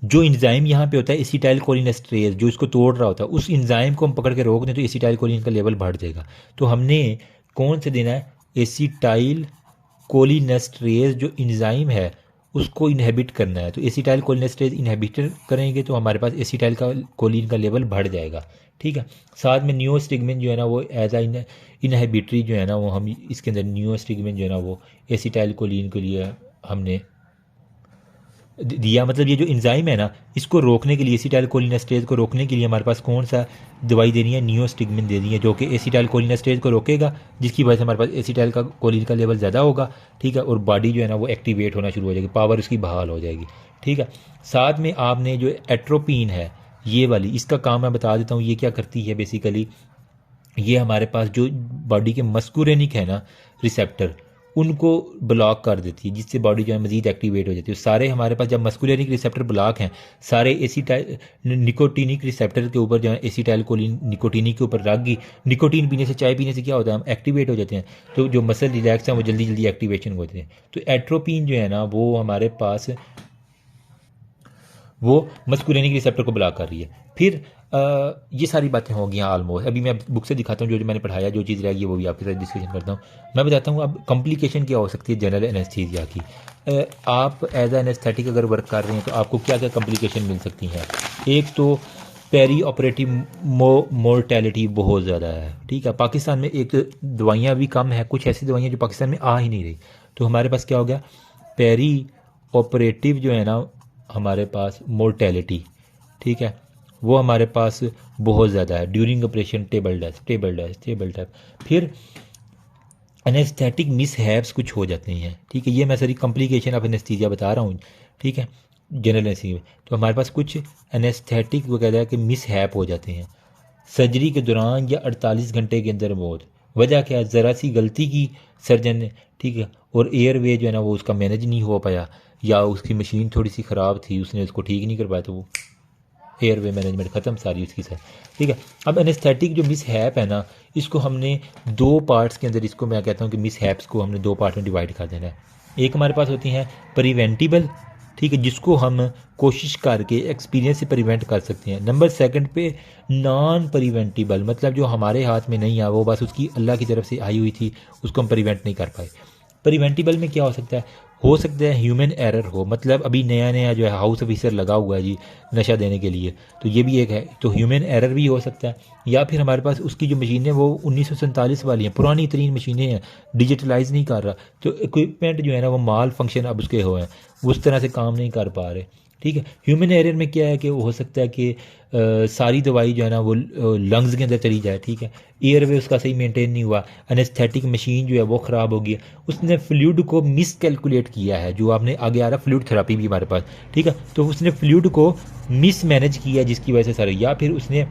जो इंजाइम यहाँ पे होता है एसिटाइल कोलिनेस्ट्रेज जो इसको तोड़ रहा होता है, उस इंजाइम को हम पकड़ के रोक दें तो एसिटाइल कोलिन का लेवल बढ़ जाएगा। तो हमने कौन से देना है, एसिटाइल कोलिनेस्ट्रेज जो इंजाइम है उसको इनहेबिट करना है। तो एसिटाइल कोलिनेस्ट्रेज इनहेबिट करेंगे तो हमारे पास एसिटाइल का कोलिन का लेवल बढ़ जाएगा, ठीक है। साथ में नियोस्टिग्मिन जो है ना वो एज आ इनहेबिटरी जो है ना वो हम इसके अंदर नियोस्टिग्मिन जो है ना वो एसिटाइल कोलिन के लिए हमने दिया। मतलब ये जो इंजाइम है ना इसको रोकने के लिए एसिटाइल कोलिनेस्ट्रेज को रोकने के लिए हमारे पास कौन सा दवाई देनी है, नियोस्टिग्मिन देनी है, जो कि एसिटाइल कोलिनेस्ट्रेज को रोकेगा, जिसकी वजह से हमारे पास एसिटाइल का कोलिन का लेवल ज़्यादा होगा, ठीक है। और बॉडी जो है ना वो एक्टिवेट होना शुरू हो जाएगी, पावर उसकी बहाल हो जाएगी, ठीक है। साथ में आपने जो एट्रोपिन है ये वाली, इसका काम मैं बता देता हूँ ये क्या करती है। बेसिकली ये हमारे पास जो बॉडी के मस्कुरेनिक है ना रिसेप्टर उनको ब्लॉक कर देती है, जिससे बॉडी जो है मजीद एक्टिवेट हो जाती है। सारे हमारे पास जब मस्कुलेरिक रिसेप्टर ब्लॉक हैं, सारे एसिटाइल निकोटिनिक रिसेप्टर के ऊपर जो है एसिटाइल कोलिन निकोटिनिक के ऊपर रख गई। निकोटीन पीने से, चाय पीने से क्या होता है, हम एक्टिवेट हो जाते हैं, तो जो मसल रिलैक्स हैं वो जल्दी जल्दी एक्टिवेशन होते हैं। तो एट्रोपिन जो है ना वो हमारे पास वो मस्कुलेनिक रिसेप्टर को ब्लॉक कर रही है। फिर ये सारी बातें हो गई ऑलमोस्ट। अभी मैं बुक से दिखाता हूँ जो जो मैंने पढ़ाया, जो चीज़ रहेगी वो भी आपके साथ डिस्कशन करता हूँ। मैं बताता हूँ अब कॉम्प्लिकेशन क्या हो सकती है जनरल एनेस्थीसिया की। आप एज ए एनेस्थेटिक अगर वर्क कर रहे हैं तो आपको क्या क्या कॉम्प्लिकेशन मिल सकती हैं। एक तो पेरी ऑपरेटिव मोर्टेलिटी बहुत ज़्यादा है, ठीक है। पाकिस्तान में एक दवाइयाँ भी कम है, कुछ ऐसी दवाइयाँ जो पाकिस्तान में आ ही नहीं रही। तो हमारे पास क्या हो गया, पेरी ऑपरेटिव जो है ना हमारे पास मोर्टेलिटी, ठीक है, वो हमारे पास बहुत ज़्यादा है। During operation table death. फिर एनेस्थेटिक मिसहैप्स कुछ हो जाते हैं, ठीक है। ये मैं सारी कॉम्प्लिकेशन ऑफ एनेस्थीसिया बता रहा हूँ, ठीक है, जनरल एनेस्थीसिया। तो हमारे पास कुछ एनेस्थेटिक वगैरह के मिसहैप हो जाते हैं सर्जरी के दौरान या 48 घंटे के अंदर मौत। वजह क्या है? ज़रा सी गलती की सर्जन ने, ठीक है, और एयरवे जो है ना वो उसका मैनेज नहीं हो पाया, या उसकी मशीन थोड़ी सी ख़राब थी, उसने उसको ठीक नहीं कर पाया, तो वो एयरवे मैनेजमेंट ख़त्म सारी उसकी सर, ठीक है। अब एनेस्थेटिक जो मिसहैप है ना, इसको हमने दो पार्ट्स के अंदर, इसको मैं कहता हूँ कि मिसहैप्स को हमने दो पार्ट में डिवाइड कर देना है। एक हमारे पास होती हैं प्रिवेंटिबल, ठीक है, जिसको हम कोशिश करके एक्सपीरियंस से प्रिवेंट कर सकते हैं। नंबर सेकंड पे नॉन प्रिवेंटिबल, मतलब जो हमारे हाथ में नहीं आ, वो बस उसकी अल्लाह की तरफ से आई हुई थी, उसको हम प्रिवेंट नहीं कर पाए। प्रिवेंटिबल में क्या हो सकता है ह्यूमन एरर हो, मतलब अभी नया नया जो है हाउस ऑफिसर लगा हुआ है जी नशा देने के लिए, तो ये भी एक है, तो ह्यूमन एरर भी हो सकता है। या फिर हमारे पास उसकी जो मशीनें वो 1947 वाली हैं, पुरानी तरीन मशीनें हैं, डिजिटलाइज नहीं कर रहा, तो इक्विपमेंट जो है ना वो माल फंक्शन अब उसके हो हैं, उस तरह से काम नहीं कर पा रहे, ठीक है। ह्यूमन एरर में क्या है कि हो सकता है कि सारी दवाई जो है ना वो लंग्स के अंदर चली जाए, ठीक है, एयरवे उसका सही मेंटेन नहीं हुआ, एनेस्थेटिक मशीन जो है वो ख़राब हो गई, उसने फ्लूइड को मिस कैलकुलेट किया है, जो आपने आगे आ रहा फ्लूइड थेरापी भी हमारे पास, ठीक है, तो उसने फ्लूइड को मिस मैनेज किया जिसकी वजह से सारे, या फिर उसने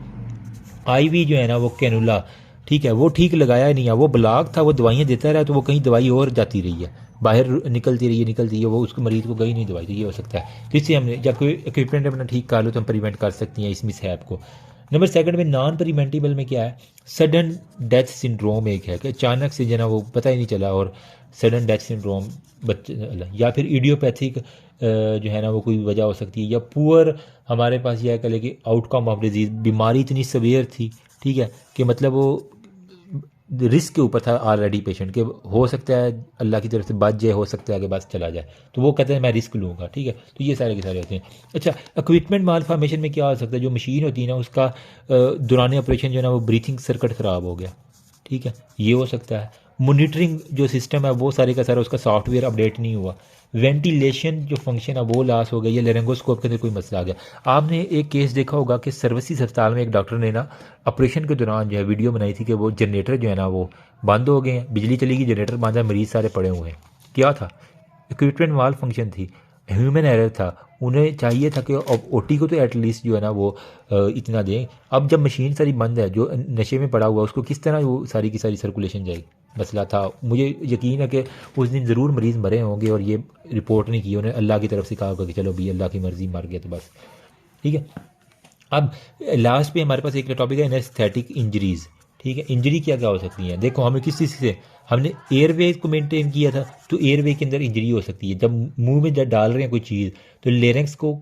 आईवी जो है ना वो कैनुला, ठीक है, वो ठीक लगाया नहीं है, वो ब्लॉक था, वो दवाइयाँ देता रहा, तो वो कहीं दवाई और जाती रही है, बाहर निकलती रही है, वो उसको मरीज़ को गई नहीं दवाई, तो ये हो सकता है। तो इससे हमने जब कोई इक्विपमेंट अपना ठीक कर लो तो हम प्रिवेंट कर सकते हैं इस मिसहैप को। नंबर सेकंड में नॉन प्रिवेंटिबल में क्या है? सडन डेथ सिंड्रोम एक है कि अचानक से जो ना वो पता ही नहीं चला, और सडन डेथ सिंड्रोम बच्चे, या फिर इडियोपैथिक जो है ना वो कोई वजह हो सकती है, या पुअर हमारे पास यह कह ले कि आउटकम ऑफ डिजीज़, बीमारी इतनी सवेयर थी, ठीक है, कि मतलब वो रिस्क के ऊपर था ऑलरेडी पेशेंट के, हो सकता है अल्लाह की तरफ से बच जाए, हो सकता है आगे बस चला जाए, तो वो कहते हैं मैं रिस्क लूँगा, ठीक है। तो ये सारे के सारे होते हैं। अच्छा, इक्विपमेंट माल फॉर्मेशन में क्या हो सकता है? जो मशीन होती है ना उसका दौरान ऑपरेशन जो है ना वो ब्रीथिंग सर्किट ख़राब हो गया, ठीक है, ये हो सकता है। मॉनिटरिंग जो सिस्टम है वो सारे का सारा उसका सॉफ्टवेयर अपडेट नहीं हुआ, वेंटिलेशन जो फंक्शन है वो लॉस हो गया, या लेरेंगोस्कोप के अंदर कोई मसला आ गया। आपने एक केस देखा होगा कि सर्विसेज अस्पताल में एक डॉक्टर ने ना ऑपरेशन के दौरान जो है वीडियो बनाई थी कि वो जनरेटर जो है ना वो बंद हो गए हैं, बिजली चली गई, जनरेटर बंद है, मरीज़ सारे पड़े हुए हैं। क्या था? इक्विपमेंट माल फंक्शन थी, ह्यूमन एरर था। उन्हें चाहिए था कि ओटी को तो एटलीस्ट जो है ना वो इतना दें। अब जब मशीन सारी बंद है, जो नशे में पड़ा हुआ उसको किस तरह वो सारी की सारी सर्कुलेशन जाएगी? मसला था। मुझे यकीन है कि उस दिन ज़रूर मरीज़ मरे होंगे और ये रिपोर्ट नहीं की, उन्हें अल्लाह की तरफ से कहा होगा कि चलो भी अल्लाह की मर्ज़ी, मर गया तो बस, ठीक है। अब लास्ट पे हमारे पास एक टॉपिक है एनेस्थेटिक इंजरीज़, ठीक है। इंजरी क्या क्या हो सकती है? देखो, हमें किस चीज़ से, हमने एयरवे को मेंटेन किया था, तो एयरवे के अंदर इंजरी हो सकती है। जब मुंह में जब डाल रहे हैं कोई चीज़, तो लेरेंक्स को,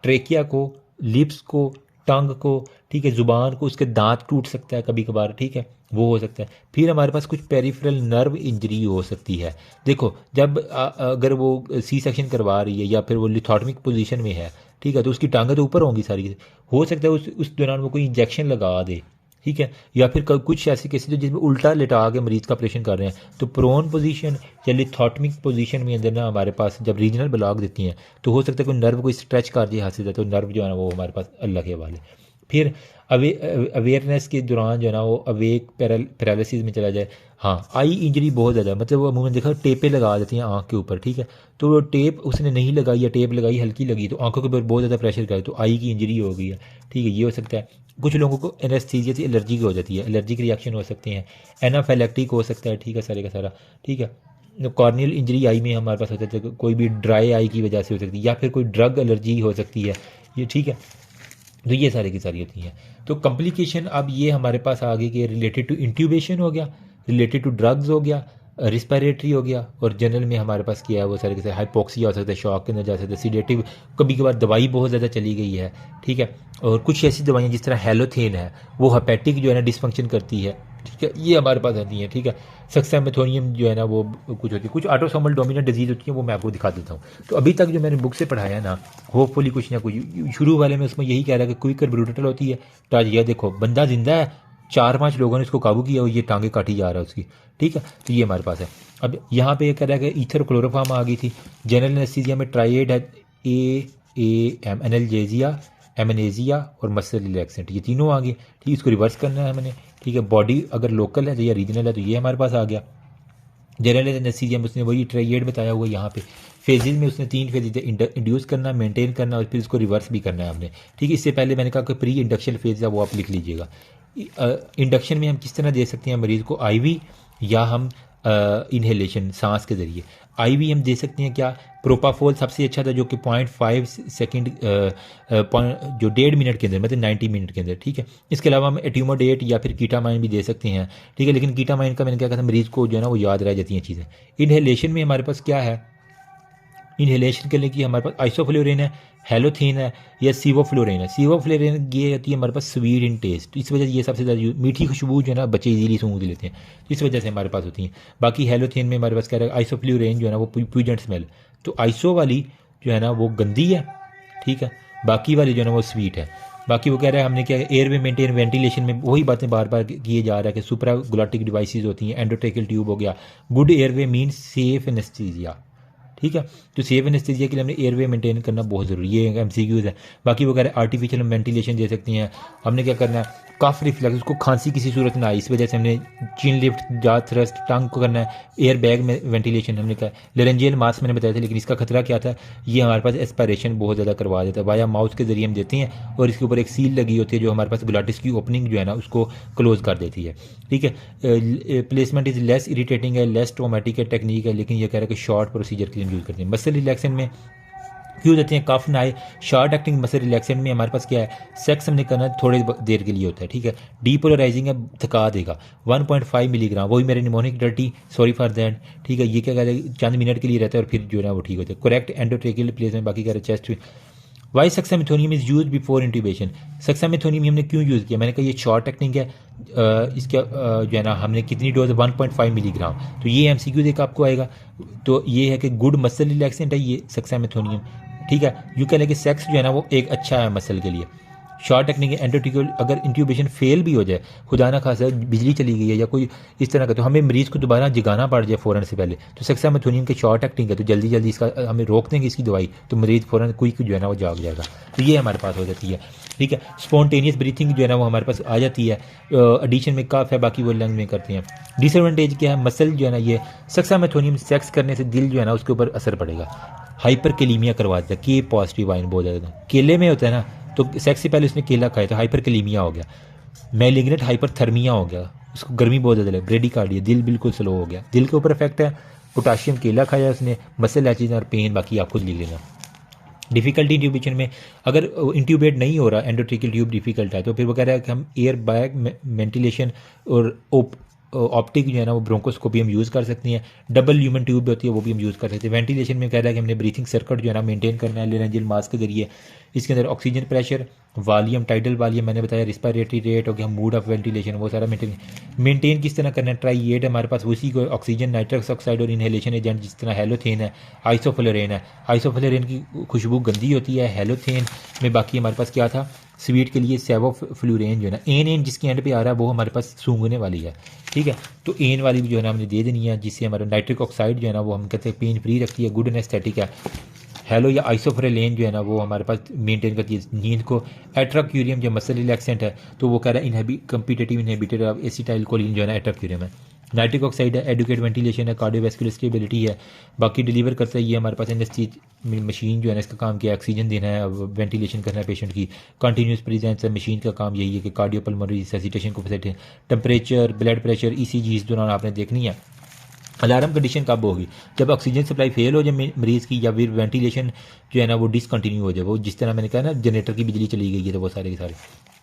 ट्रेकिया को, लिप्स को, टंग को, ठीक है, ज़ुबान को, उसके दांत टूट सकता है कभी कभार, ठीक है, वो हो सकता है। फिर हमारे पास कुछ पेरिफेरल नर्व इंजरी हो सकती है। देखो, जब अगर वो सी सेक्शन करवा रही है या फिर वो लिथोटमिक पोजीशन में है, ठीक है, तो उसकी टांगें तो ऊपर होंगी सारी, हो सकता है उस दौरान वो कोई इंजेक्शन लगा दे, ठीक है। या फिर कुछ ऐसे केसेस जिसमें उल्टा लेटा के मरीज़ का ऑपरेशन कर रहे हैं, तो प्रोन पोजीशन या लिथोटमिक पोजीशन में अंदर ना हमारे पास जब रीजनल ब्लॉक देती हैं, तो हो सकता है कोई नर्व को स्ट्रेच कर दिया हाथ से, तो नर्व जो है ना वो हमारे पास अल्लाह के हवाले। फिर अवेयरनेस के दौरान जो है ना वो अवेक पैरालिसिस में चला जाए। हाँ, आई इंजरी बहुत ज़्यादा, मतलब वो अमूमन देखा टेपें लगा देती हैं आँख के ऊपर, ठीक है, तो वो टेप उसने नहीं लगाई या टेप लगाई हल्की लगी, तो आंखों के ऊपर बहुत ज़्यादा प्रेशर करे, तो आई की इंजरी हो गई है, ठीक है, ये हो सकता है। कुछ लोगों को एनेस्थीसिया से एलर्जी हो जाती है, एलर्जिक रिएक्शन हो सकते हैं, एनाफाइलैक्टिक हो सकता है, ठीक है, सारे का सारा, ठीक है। कॉर्नियल इंजरी आई में हमारे पास होता है, कोई भी ड्राई आई की वजह से हो सकती है, या फिर कोई ड्रग एलर्जी हो सकती है, ये ठीक है। तो ये सारी की सारी होती हैं। तो कॉम्प्लिकेशन अब ये हमारे पास आ गई कि रिलेटेड टू इंट्यूबेशन हो गया, रिलेटेड टू ड्रग्स हो गया, रिस्पिरेटरी हो गया, और जनरल में हमारे पास क्या है वो सारे के सारे हाइपोक्सिया हो सकता है, शॉक के अंदर जा सकता है, सीडेटिव, कभी कभार दवाई बहुत ज़्यादा चली गई है, ठीक है। और कुछ ऐसी दवाइयाँ जिस तरह हेलोथेन है, वो हेपेटिक जो है ना डिसफंक्शन करती है, ठीक है, ये हमारे पास आती हैं, ठीक है। सक्सामेथोनियम जो है ना वो कुछ होती है, कुछ ऑटोसोमल डोमिनेंट डिजीज़ होती है, वो मैं आपको दिखा देता हूँ। तो अभी तक जो मैंने बुक से पढ़ाया है ना, होपफुली कुछ ना कुछ शुरू वाले में उसमें यही कह रहा है कि क्विक और ब्रूटल होती है। तो आज ये देखो, बंदा जिंदा है, 4-5 लोगों ने इसको काबू किया और ये टांगे काटी जा रहा है उसकी, ठीक है। तो ये हमारे पास है। अब यहाँ पे ये कह रहा है कि ईथर क्लोरोफार्म आ गई थी। जनरल एनेस्थीसिया में ट्राइएड है, AAM एनाल्जेसिया, एमनेजिया और मसल रिलैक्सेंट, ये तीनों आ गए। ठीक, इसको रिवर्स करना है हमने। ठीक है, बॉडी अगर लोकल है तो या रीजनल है तो ये हमारे पास आ गया। जनरल एनेस्थीसिया में उसने वही ट्राइएड बताया हुआ यहाँ पे। फेजेज में उसने 3 फेजेज इंड्यूस करना, मेंटेन करना और फिर इसको रिवर्स भी करना है हमने। ठीक है, इससे पहले मैंने कहा कि प्री इंडक्शन फेज है वो आप लिख लीजिएगा। इंडक्शन में हम किस तरह दे सकते हैं मरीज़ को, आईवी या हम इन्हेलेशन सांस के ज़रिए। आईवी हम दे सकते हैं क्या, प्रोपाफोल सबसे अच्छा था जो कि 0.5 सेकेंड जो 1.5 मिनट के अंदर, मतलब 90 मिनट के अंदर। ठीक है, इसके अलावा हम एट्यूमोडेट या फिर कीटामाइन भी दे सकते हैं। ठीक है, लेकिन कीटामाइन का मैंने क्या कहा था, मरीज़ को जो है ना वो याद रह जाती हैं चीज़ें। इन्हेलेशन में हमारे पास क्या है, इन्हेलेशन के लिए कि हमारे पास आइसोफ्लोरिन है, हेलोथीन है या सीवोफ्लोरिन है। सीवोफ्लोरिन ये होती है हमारे पास स्वीट इन टेस्ट, इस वजह से ये सबसे ज़्यादा मीठी खुशबू जो है ना बच्चे इजीली सूंघ लेते हैं, इस वजह से हमारे पास होती हैं। बाकी हेलोथीन में हमारे पास क्या है, आइसोफ्लोरिन जो है ना वो प्यूजेंट स्मेल, तो आइसो वाली जो है ना वो गंदी है। ठीक है, बाकी वाली जो है ना वो स्वीट है। बाकी वो कह रहा है हमने क्या एयरवे मेंटेन वेंटिलेशन में वही बातें बार बार किए जा रहा है कि सुप्राग्लॉटिक डिवाइसेस होती हैं, एंडोट्रेकियल ट्यूब हो गया। Good airway means safe anaesthesia. ठीक है, तो सेफ एनेस्थीसिया के लिए हमने एयरवे मेंटेन करना बहुत ज़रूरी है, एमसीक्यूज़ है। बाकी वो कह रहे हैं आर्टिफिशियल वेंटिलेशन दे सकती हैं। हमने क्या करना है, कफ रिफ्लेक्स, उसको खांसी किसी सूरत में आई, इस वजह से हमने चिन लिफ्ट, जा थ्रस्ट, टंग को करना है। एयर बैग में वेंटिलेशन हमने कहा। लेरेंजियल मास्क मैंने बताया था, लेकिन इसका खतरा क्या था, ये हमारे पास एस्पायरेशन बहुत ज़्यादा करवा देता है। वाया माउथ के जरिए हम देते हैं और इसके ऊपर एक सील लगी होती है जो हमारे पास ग्लॉटिस की ओपनिंग जो है ना उसको क्लोज कर देती है। ठीक है, प्लेसमेंट इज़ लेस इरीटेटिंग है, लेस ट्रोमेटिक है, टेक्निक है, लेकिन ये कह रहा है कि शॉर्ट प्रोसीजर के लिए यूज़ करते हैं। मसल रिलैक्सेंट में क्यों देते हैं, कफ ना आए। शॉर्ट एक्टिंग मसल रिलैक्सेंट में हमारे पास क्या है, सेक्स हमने करना थोड़ी देर के लिए होता है। ठीक है, डीपोलराइजिंग है, थका देगा। 1.5 मिलीग्राम, वही मेरे mnemonic dirty, sorry for that. ठीक है, ये क्या कहते हैं, चंद मिनट के लिए रहता है और फिर जो है ना वो ठीक होता है। करेक्ट एंडोट्रेकियल प्लेसमेंट, बाकी कह रहे chest. Why suxamethonium is use before intubation. Suxamethonium हमने क्यों यूज़ किया, मैंने कहा ये शॉर्ट एक्टिंग है। इसका जो है ना हमने कितनी डोज, 1.5 मिलीग्राम, तो ये एमसीक्यू देख आपको आएगा। तो ये है कि गुड मसल रिलैक्सेंट है ये सक्सामेथोनियम। ठीक है, यूँ कह लें कि सेक्स जो है ना वो एक अच्छा है मसल के लिए। शॉर्ट एक्टिंग एंडोट्रिकल, अगर इंट्यूबेशन फेल भी हो जाए, खुदा ना खासा बिजली चली गई है या कोई इस तरह का, तो हमें मरीज़ को दोबारा जगाना पड़ जाए फ़ौरन से पहले, तो सक्सामेथोनियम के शॉर्ट एक्टिंग है तो जल्दी जल्दी इसका हमें रोक देंगे इसकी दवाई, तो मरीज़ फ़ौरन क्विक जो है ना वो जाग जाएगा। तो ये हमारे पास हो जाती है। ठीक है, स्पॉन्टेनियस ब्रीथिंग जो है ना वो हमारे पास आ जाती है। एडिशन में काफ है, बाकी वो लंग में करते हैं। डिसएडवांटेज क्या है, मसल जो है ना ये सक्सामेथोनियम सेक्स करने से दिल जो है ना उसके ऊपर असर पड़ेगा, हाइपर कैलीमिया करवा देता है। के पॉजिटिव आयन बहुत ज़्यादा केले में होता है ना, तो सेक्स से पहले उसने केला खाया तो हाइपर कैलीमिया हो गया। मैलिग्नेंट हाइपरथर्मिया हो गया, उसको गर्मी बहुत ज़्यादा लगी। ब्रेडिकार्डिया, दिल बिल्कुल स्लो हो गया, दिल के ऊपर इफेक्ट है। पोटाशियम केला खाया उसने, मसल एचिज और पेन, बाकी आप खुद लिख लेना। डिफ़िकल्टी इंट्यूबेशन में, अगर इंट्यूबेट नहीं हो रहा, एंडोट्रेकियल ट्यूब डिफ़िकल्ट है, तो फिर वो कह रहा है कि हम एयर बैग वेंटिलेशन और ऑप्टिक जो है ना वो ब्रोंकोस्कोपी हम यूज़ कर सकते हैं। डबल ल्यूमन ट्यूब होती है वो भी हम यूज़ कर सकते हैं। वेंटिलेशन में कह रहा है कि हमने ब्रीथिंग सर्किट जो है ना मेंटेन करना है लेरेंजियल मास्क के जरिए। इसके अंदर oxygen pressure, volume, tidal volume मैंने बताया, रिस्पायरेटरी रेट हो गया, मूड ऑफ वेंटिलेशन, वो सारा मेंटेन किस तरह करना है। ट्राइएड हमारे पास उसी को ऑक्सीजन, नाइट्रस ऑक्साइड और इनहेलेशन एजेंट, जिस तरह हेलोथेन है, आइसोफ्लोरेन है। आइसोफ्लोरेन की खुशबू गंदी होती है। हेलोथेन में बाकी हमारे पास क्या था, स्वीट के लिए सेवोफ्लूरेन जो है ना, एन जिसके एंड पे आ रहा है वो हमारे पास सूंघने वाली है। ठीक है, तो एन वाली भी जो है ना हमने दे देनी है, जिससे हमारा नाइट्रिक ऑक्साइड जो है ना वो हम कहते हैं पेन फ्री रखती है, गुड एनेस्थेटिक है। हेलो या आइसोफ्लोरेन जो है ना वो हमारे पास मेंटेन करती है नींद को। एट्राक्यूरियम जो मसल रिलैक्सेंट है, तो वो कह रहा है competitive inhibitor of acetyl choline जो है ना एट्राक्यूरियम है। नाइट्रिक ऑक्साइड है, एडुकेट वेंटिलेशन है, कार्डियोवैस्कुलर स्टेबिलिटी है। बाकी डिलीवर करता है ये हमारे पास एनेस्थीसिया मशीन जो है ना, इसका काम किया ऑक्सीजन देना है, वेंटिलेशन करना है पेशेंट की। कंटिन्यूस प्रेजेंस है, मशीन का काम यही है कि कार्डियोपल्मोनरी रिससिटेशन को facilitate. Temperature, blood pressure, ECG इस दौरान आपने देखनी है। अलार्म कंडीशन कब होगी, जब ऑक्सीजन सप्लाई फेल हो जाए मरीज़ की, या फिर वेंटिलेशन जो है ना वो डिसकंटिन्यू हो जाए। वो जिस तरह मैंने कहा ना जनरेटर की बिजली चली गई है, तो वो सारे के सारे।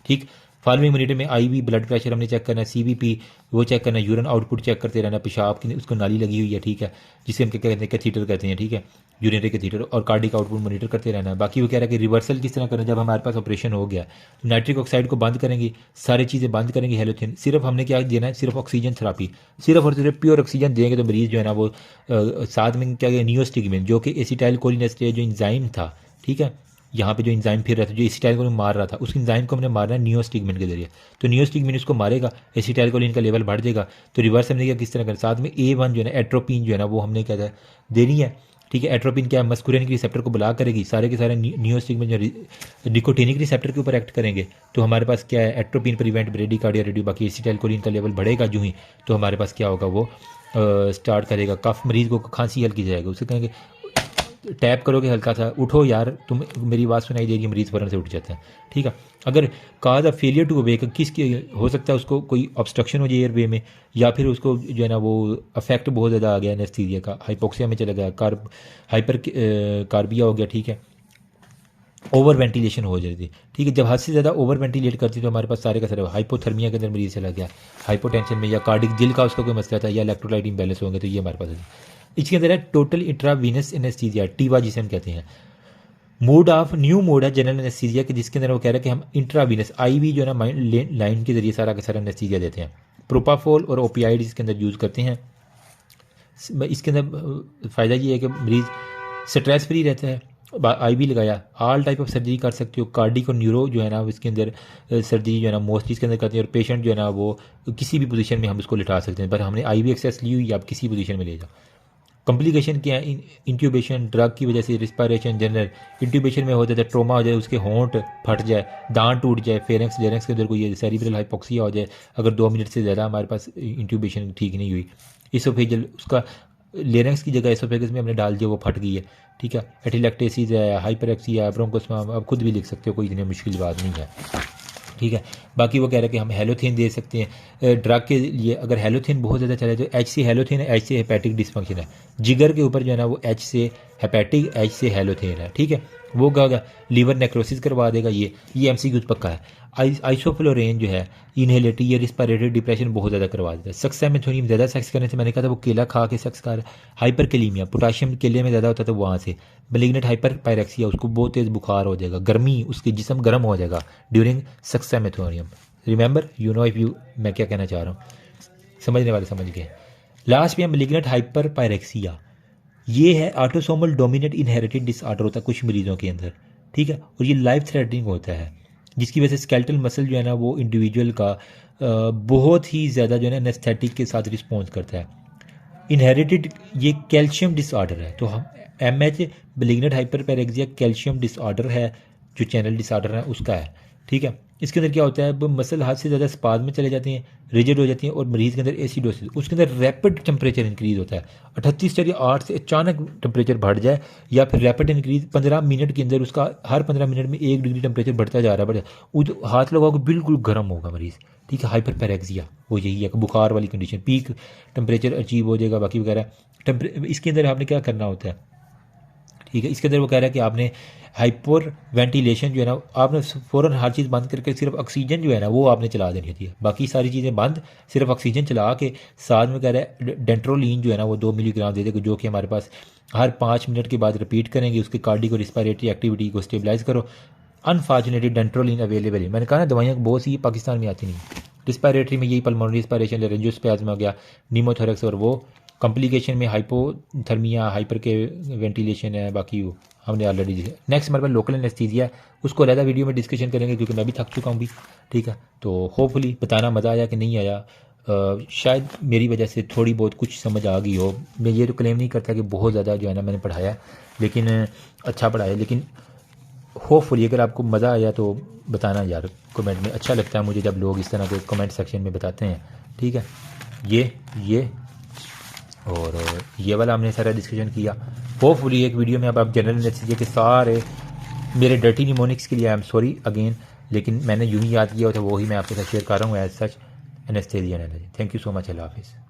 ठीक, फॉलोइंग मॉनिटर में आईवी, ब्लड प्रेशर हमने चेक करना है, सीवीपी वो चेक करना है, यूरिन आउटपुट चेक करते रहना, पेशाब की उसको नाली लगी हुई है। ठीक है, जिसे हम क्या कहते हैं, कैथीटर कहते हैं। ठीक है, यूरिनरी कैथीटर, और कार्डिक आउटपुट मॉनिटर करते रहना है। बाकी वो कह रहा है कि रिवर्सल किस तरह करना है, जब हमारे पास ऑपरेशन हो गया तो नाइट्रिक ऑक्साइड को बंद करेंगे, सारी चीज़ें बंद करेंगे, हेलोथेन सिर्फ हमने क्या देना है, सिर्फ ऑक्सीजन थेरापी, सिर्फ और सिर्फ प्योर ऑक्सीजन देंगे तो मरीज़ जो है ना वो साथ में क्या गया नियोस्टिगमिन, जो कि एसिटाइल कोलिनेस्टेरेज जो इंजाइम था। ठीक है, यहाँ पे जो इंजाइम फिर रहा था, जो एसिटाइल कोलिन मार रहा था, उस इंजाइम को हमने मारना है नियोस्टिगमिन के जरिए। तो नियोस्टिगमिन उसको मारेगा, एसिटाइल कोलिन का लेवल बढ़ जाएगा। तो रिवर्स हमने क्या किस तरह कर, साथ में A1 जो है ना एट्रोपिन जो है ना वो हमने क्या देनी है, ठीक है। एट्रोपिन क्या है, मस्कुरिनिक रिसेप्टर को ब्लॉक करेगी, सारे के सारे नियोस्टिग्मा निकोटिनिक रिसेप्टर के ऊपर एक्ट करेंगे। तो हमारे पास क्या है, एट्रोपिन प्रिवेंट ब्रेडिकार्डिया रेड्यू, बाकी एसिटाइलकोलिन का लेवल बढ़ेगा जो ही, तो हमारे पास क्या होगा, वो स्टार्ट करेगा कफ, मरीज़ को खांसी हल्की जाएगी, उसे कहेंगे टैप करोगे हल्का सा, उठो यार तुम, मेरी आवाज़ सुनाई देगी, मरीज़ फ़ौरन से उठ जाता है। ठीक है। अगर cause of failure to awake, किसकी हो सकता है, उसको कोई ऑब्स्ट्रक्शन हो जाए एयरवे में, या फिर उसको जो है ना वो अफेक्ट बहुत ज़्यादा आ गया एनेस्थीसिया का, हाइपोक्सिया में चला गया, हाइपर कार्बिया हो गया। ठीक है। ओवर वेंटिलेशन हो जाती। ठीक है। जब हद से ज़्यादा ओवर वेंटिलेट करती तो हमारे पास सारे का सारा हाइपोथर्मिया के अंदर मरीज चला गया, हाइपोटेंशन में, या कार्डिक दिल का उसका कोई मसला था, या इलेक्ट्रोलाइट इम्बैलेंस होंगे, तो ये हमारे पास है। इसके अंदर है टोटल इंट्रावीनस एनेस्थीसिया, टीवा जिसे हम कहते हैं। मोड ऑफ न्यू मोड है जनरल एनेस्थीसिया के, जिसके अंदर वो कह रहे हैं कि हम इंट्रावीनस आईवी जो है ना माइंड लाइन के जरिए सारा का सारा एनेस्थीसिया देते हैं। प्रोपाफोल और ओपियाइड इसके अंदर यूज़ करते हैं। इसके अंदर फ़ायदा ये है कि मरीज़ स्ट्रेस फ्री रहता है। आईवी लगाया, ऑल टाइप ऑफ सर्जरी कर सकते हो, कार्डिक और न्यूरो जो है ना इसके अंदर सर्जरी जो है ना मोस्टली इसके अंदर करते हैं, और पेशेंट जो है ना वो किसी भी पोजीशन में हम उसको लिटा सकते हैं, पर हमने आईवी एक्सेस ली हुई, आप किसी पोजीशन में ले जाओ। कॉम्प्लिकेशन क्या है, इंट्यूबेशन, ड्रग की वजह से रिस्पायरेशन, जनरल इंट्यूबेशन में हो जाता है ट्रोमा हो जाए, उसके होंठ फट जाए, दांत टूट जाए, फेरेंक्स लेरेंक्स के अंदर कोई सेरिब्रल हाइपोक्सिया हो जाए, अगर 2 मिनट से ज़्यादा हमारे पास इंट्यूबेशन ठीक नहीं हुई, इसोफेजल उसका लेरेंक्स की जगह इसोफेगस में हमने डाल दिया, वो फट गई है। ठीक है। एटिलेक्टेसिस है, हाइपरेक्सिया है, ब्रोंकोस्पाज्म, आप खुद भी लिख सकते हो, कोई इतनी मुश्किल बात नहीं है। ठीक है। बाकी वो कह रहे हैं कि हम हेलोथिन दे सकते हैं ड्रग के लिए। अगर हेलोथिन बहुत ज़्यादा चले तो एच से हेलोथिन है, एच से हेपेटिक डिस्फंक्शन है, जिगर के ऊपर जो है ना वो एच से हेपेटिक, एच से हेलोथिन है। ठीक है। वो क्या होगा, लीवर नेक्रोसिस करवा देगा। ये एमसीक्यू पक्का है। आइसोफ्लोरेन जो है इनहेलेटरी या रिस्पायरेटरी डिप्रेशन बहुत ज़्यादा करवा देता है। सक्सेमेथोनियम ज़्यादा सेक्स करने से, मैंने कहा था वो केला खा के सेक्स कर, हाइपरकेलीमिया, पोटाशियम केले में ज़्यादा होता है तो वहाँ से, मैलिग्नेंट हाइपरपायरेक्सिया, उसको बहुत तेज़ बुखार हो जाएगा, गर्मी, उसके जिस्म गर्म हो जाएगा during suxamethonium. Remember you know if you, मैं क्या कहना चाह रहा हूँ, समझने वाले समझ गए। लास्ट में है मैलिग्नेंट हाइपरपायरेक्सिया, ये है ऑटोसोमल डोमिनेंट इनहेरिटेड डिसऑर्डर होता है कुछ मरीजों के अंदर। ठीक है। और ये लाइफ थ्रेटनिंग होता है, जिसकी वजह से स्केलेटल मसल जो है ना वो इंडिविजुअल का बहुत ही ज़्यादा जो है ना एनेस्थेटिक के साथ रिस्पॉन्स करता है। इनहेरिटेड ये कैल्शियम डिसऑर्डर है, तो हम MH malignant hyperpyrexia calcium disorder है, जो चैनल डिसऑर्डर है उसका है। ठीक है। इसके अंदर क्या होता है, अब मसल हाथ से ज़्यादा स्पाज में चले जाते हैं, रिजिड हो जाती हैं, और मरीज़ के अंदर एसिडोसिस, उसके अंदर रैपिड टेम्परेचर इंक्रीज़ होता है। 38/8 से अचानक टेम्परेचर बढ़ जाए, या फिर रैपिड इंक्रीज़ 15 मिनट के अंदर उसका हर 15 मिनट में 1 डिग्री टेम्परेचर बढ़ता जा रहा है, हाथ लगाओगे बिल्कुल गर्म होगा मरीज़। ठीक है। हाइपरपायरेक्सिया वो यही है, बुखार वाली कंडीशन, पीक टेम्परेचर अचीव हो जाएगा, बाकी वगैरह। इसके अंदर आपने क्या करना होता है, ठीक है। इसके अंदर वो कह रहा है कि आपने हाइपर वेंटिलेशन जो है ना, आपने फ़ौरन हर चीज़ बंद करके सिर्फ ऑक्सीजन जो है ना वो आपने चला देनी होती है, बाकी सारी चीज़ें बंद, सिर्फ ऑक्सीजन चला के। साथ में कह रहा है डेंट्रोलिन जो है ना वो 2 मिलीग्राम दे देगा, जो कि हमारे पास हर 5 मिनट के बाद रिपीट करेंगे, उसकी कार्डिक और रिस्पायरेटरी एक्टिविटी को स्टेबलाइज करो। अनफॉर्चुनेटली डेंट्रोलिन अवेलेबल है, मैंने कहा ना दवाइयाँ बहुत सी पाकिस्तान में आती नहीं। रिस्पायरेटरी में यही पल्मोनरी रिस्पायरेशन, लेरेंजियोस्पाज्म हो गया, निमोथोरेक्स, और वो कॉम्प्लिकेशन में हाइपोथर्मिया, हाइपर के वेंटिलेशन है, बाकी वो हमने ऑलरेडी दिया। नेक्स्ट हमारे पास लोकल एनेस्थीसिया है, उसको अलग वीडियो में डिस्कशन करेंगे, क्योंकि मैं भी थक चुका हूँ भी। ठीक है। तो होपफुली बताना मज़ा आया कि नहीं आया, शायद मेरी वजह से थोड़ी बहुत कुछ समझ आ गई हो। मैं ये तो क्लेम नहीं करता कि बहुत ज़्यादा जो है ना मैंने पढ़ाया, लेकिन अच्छा पढ़ाया, लेकिन होपफुली अगर आपको मज़ा आया तो बताना यार कमेंट में। अच्छा लगता है मुझे जब लोग इस तरह के कमेंट सेक्शन में बताते हैं। ठीक है। ये और ये वाला हमने सारा डिस्कशन किया। होपफुली एक वीडियो में अब आप जनरल एनेस्थीसिया के सारे मेरे डर्टी निमोनिक्स के लिए आई एम सॉरी अगेन, लेकिन मैंने यूँ ही याद किया था, वही मैं आपके साथ शेयर कर रहा हूँ as such anaesthesia analogy. Thank you so much, अल्लाह हाफिज़।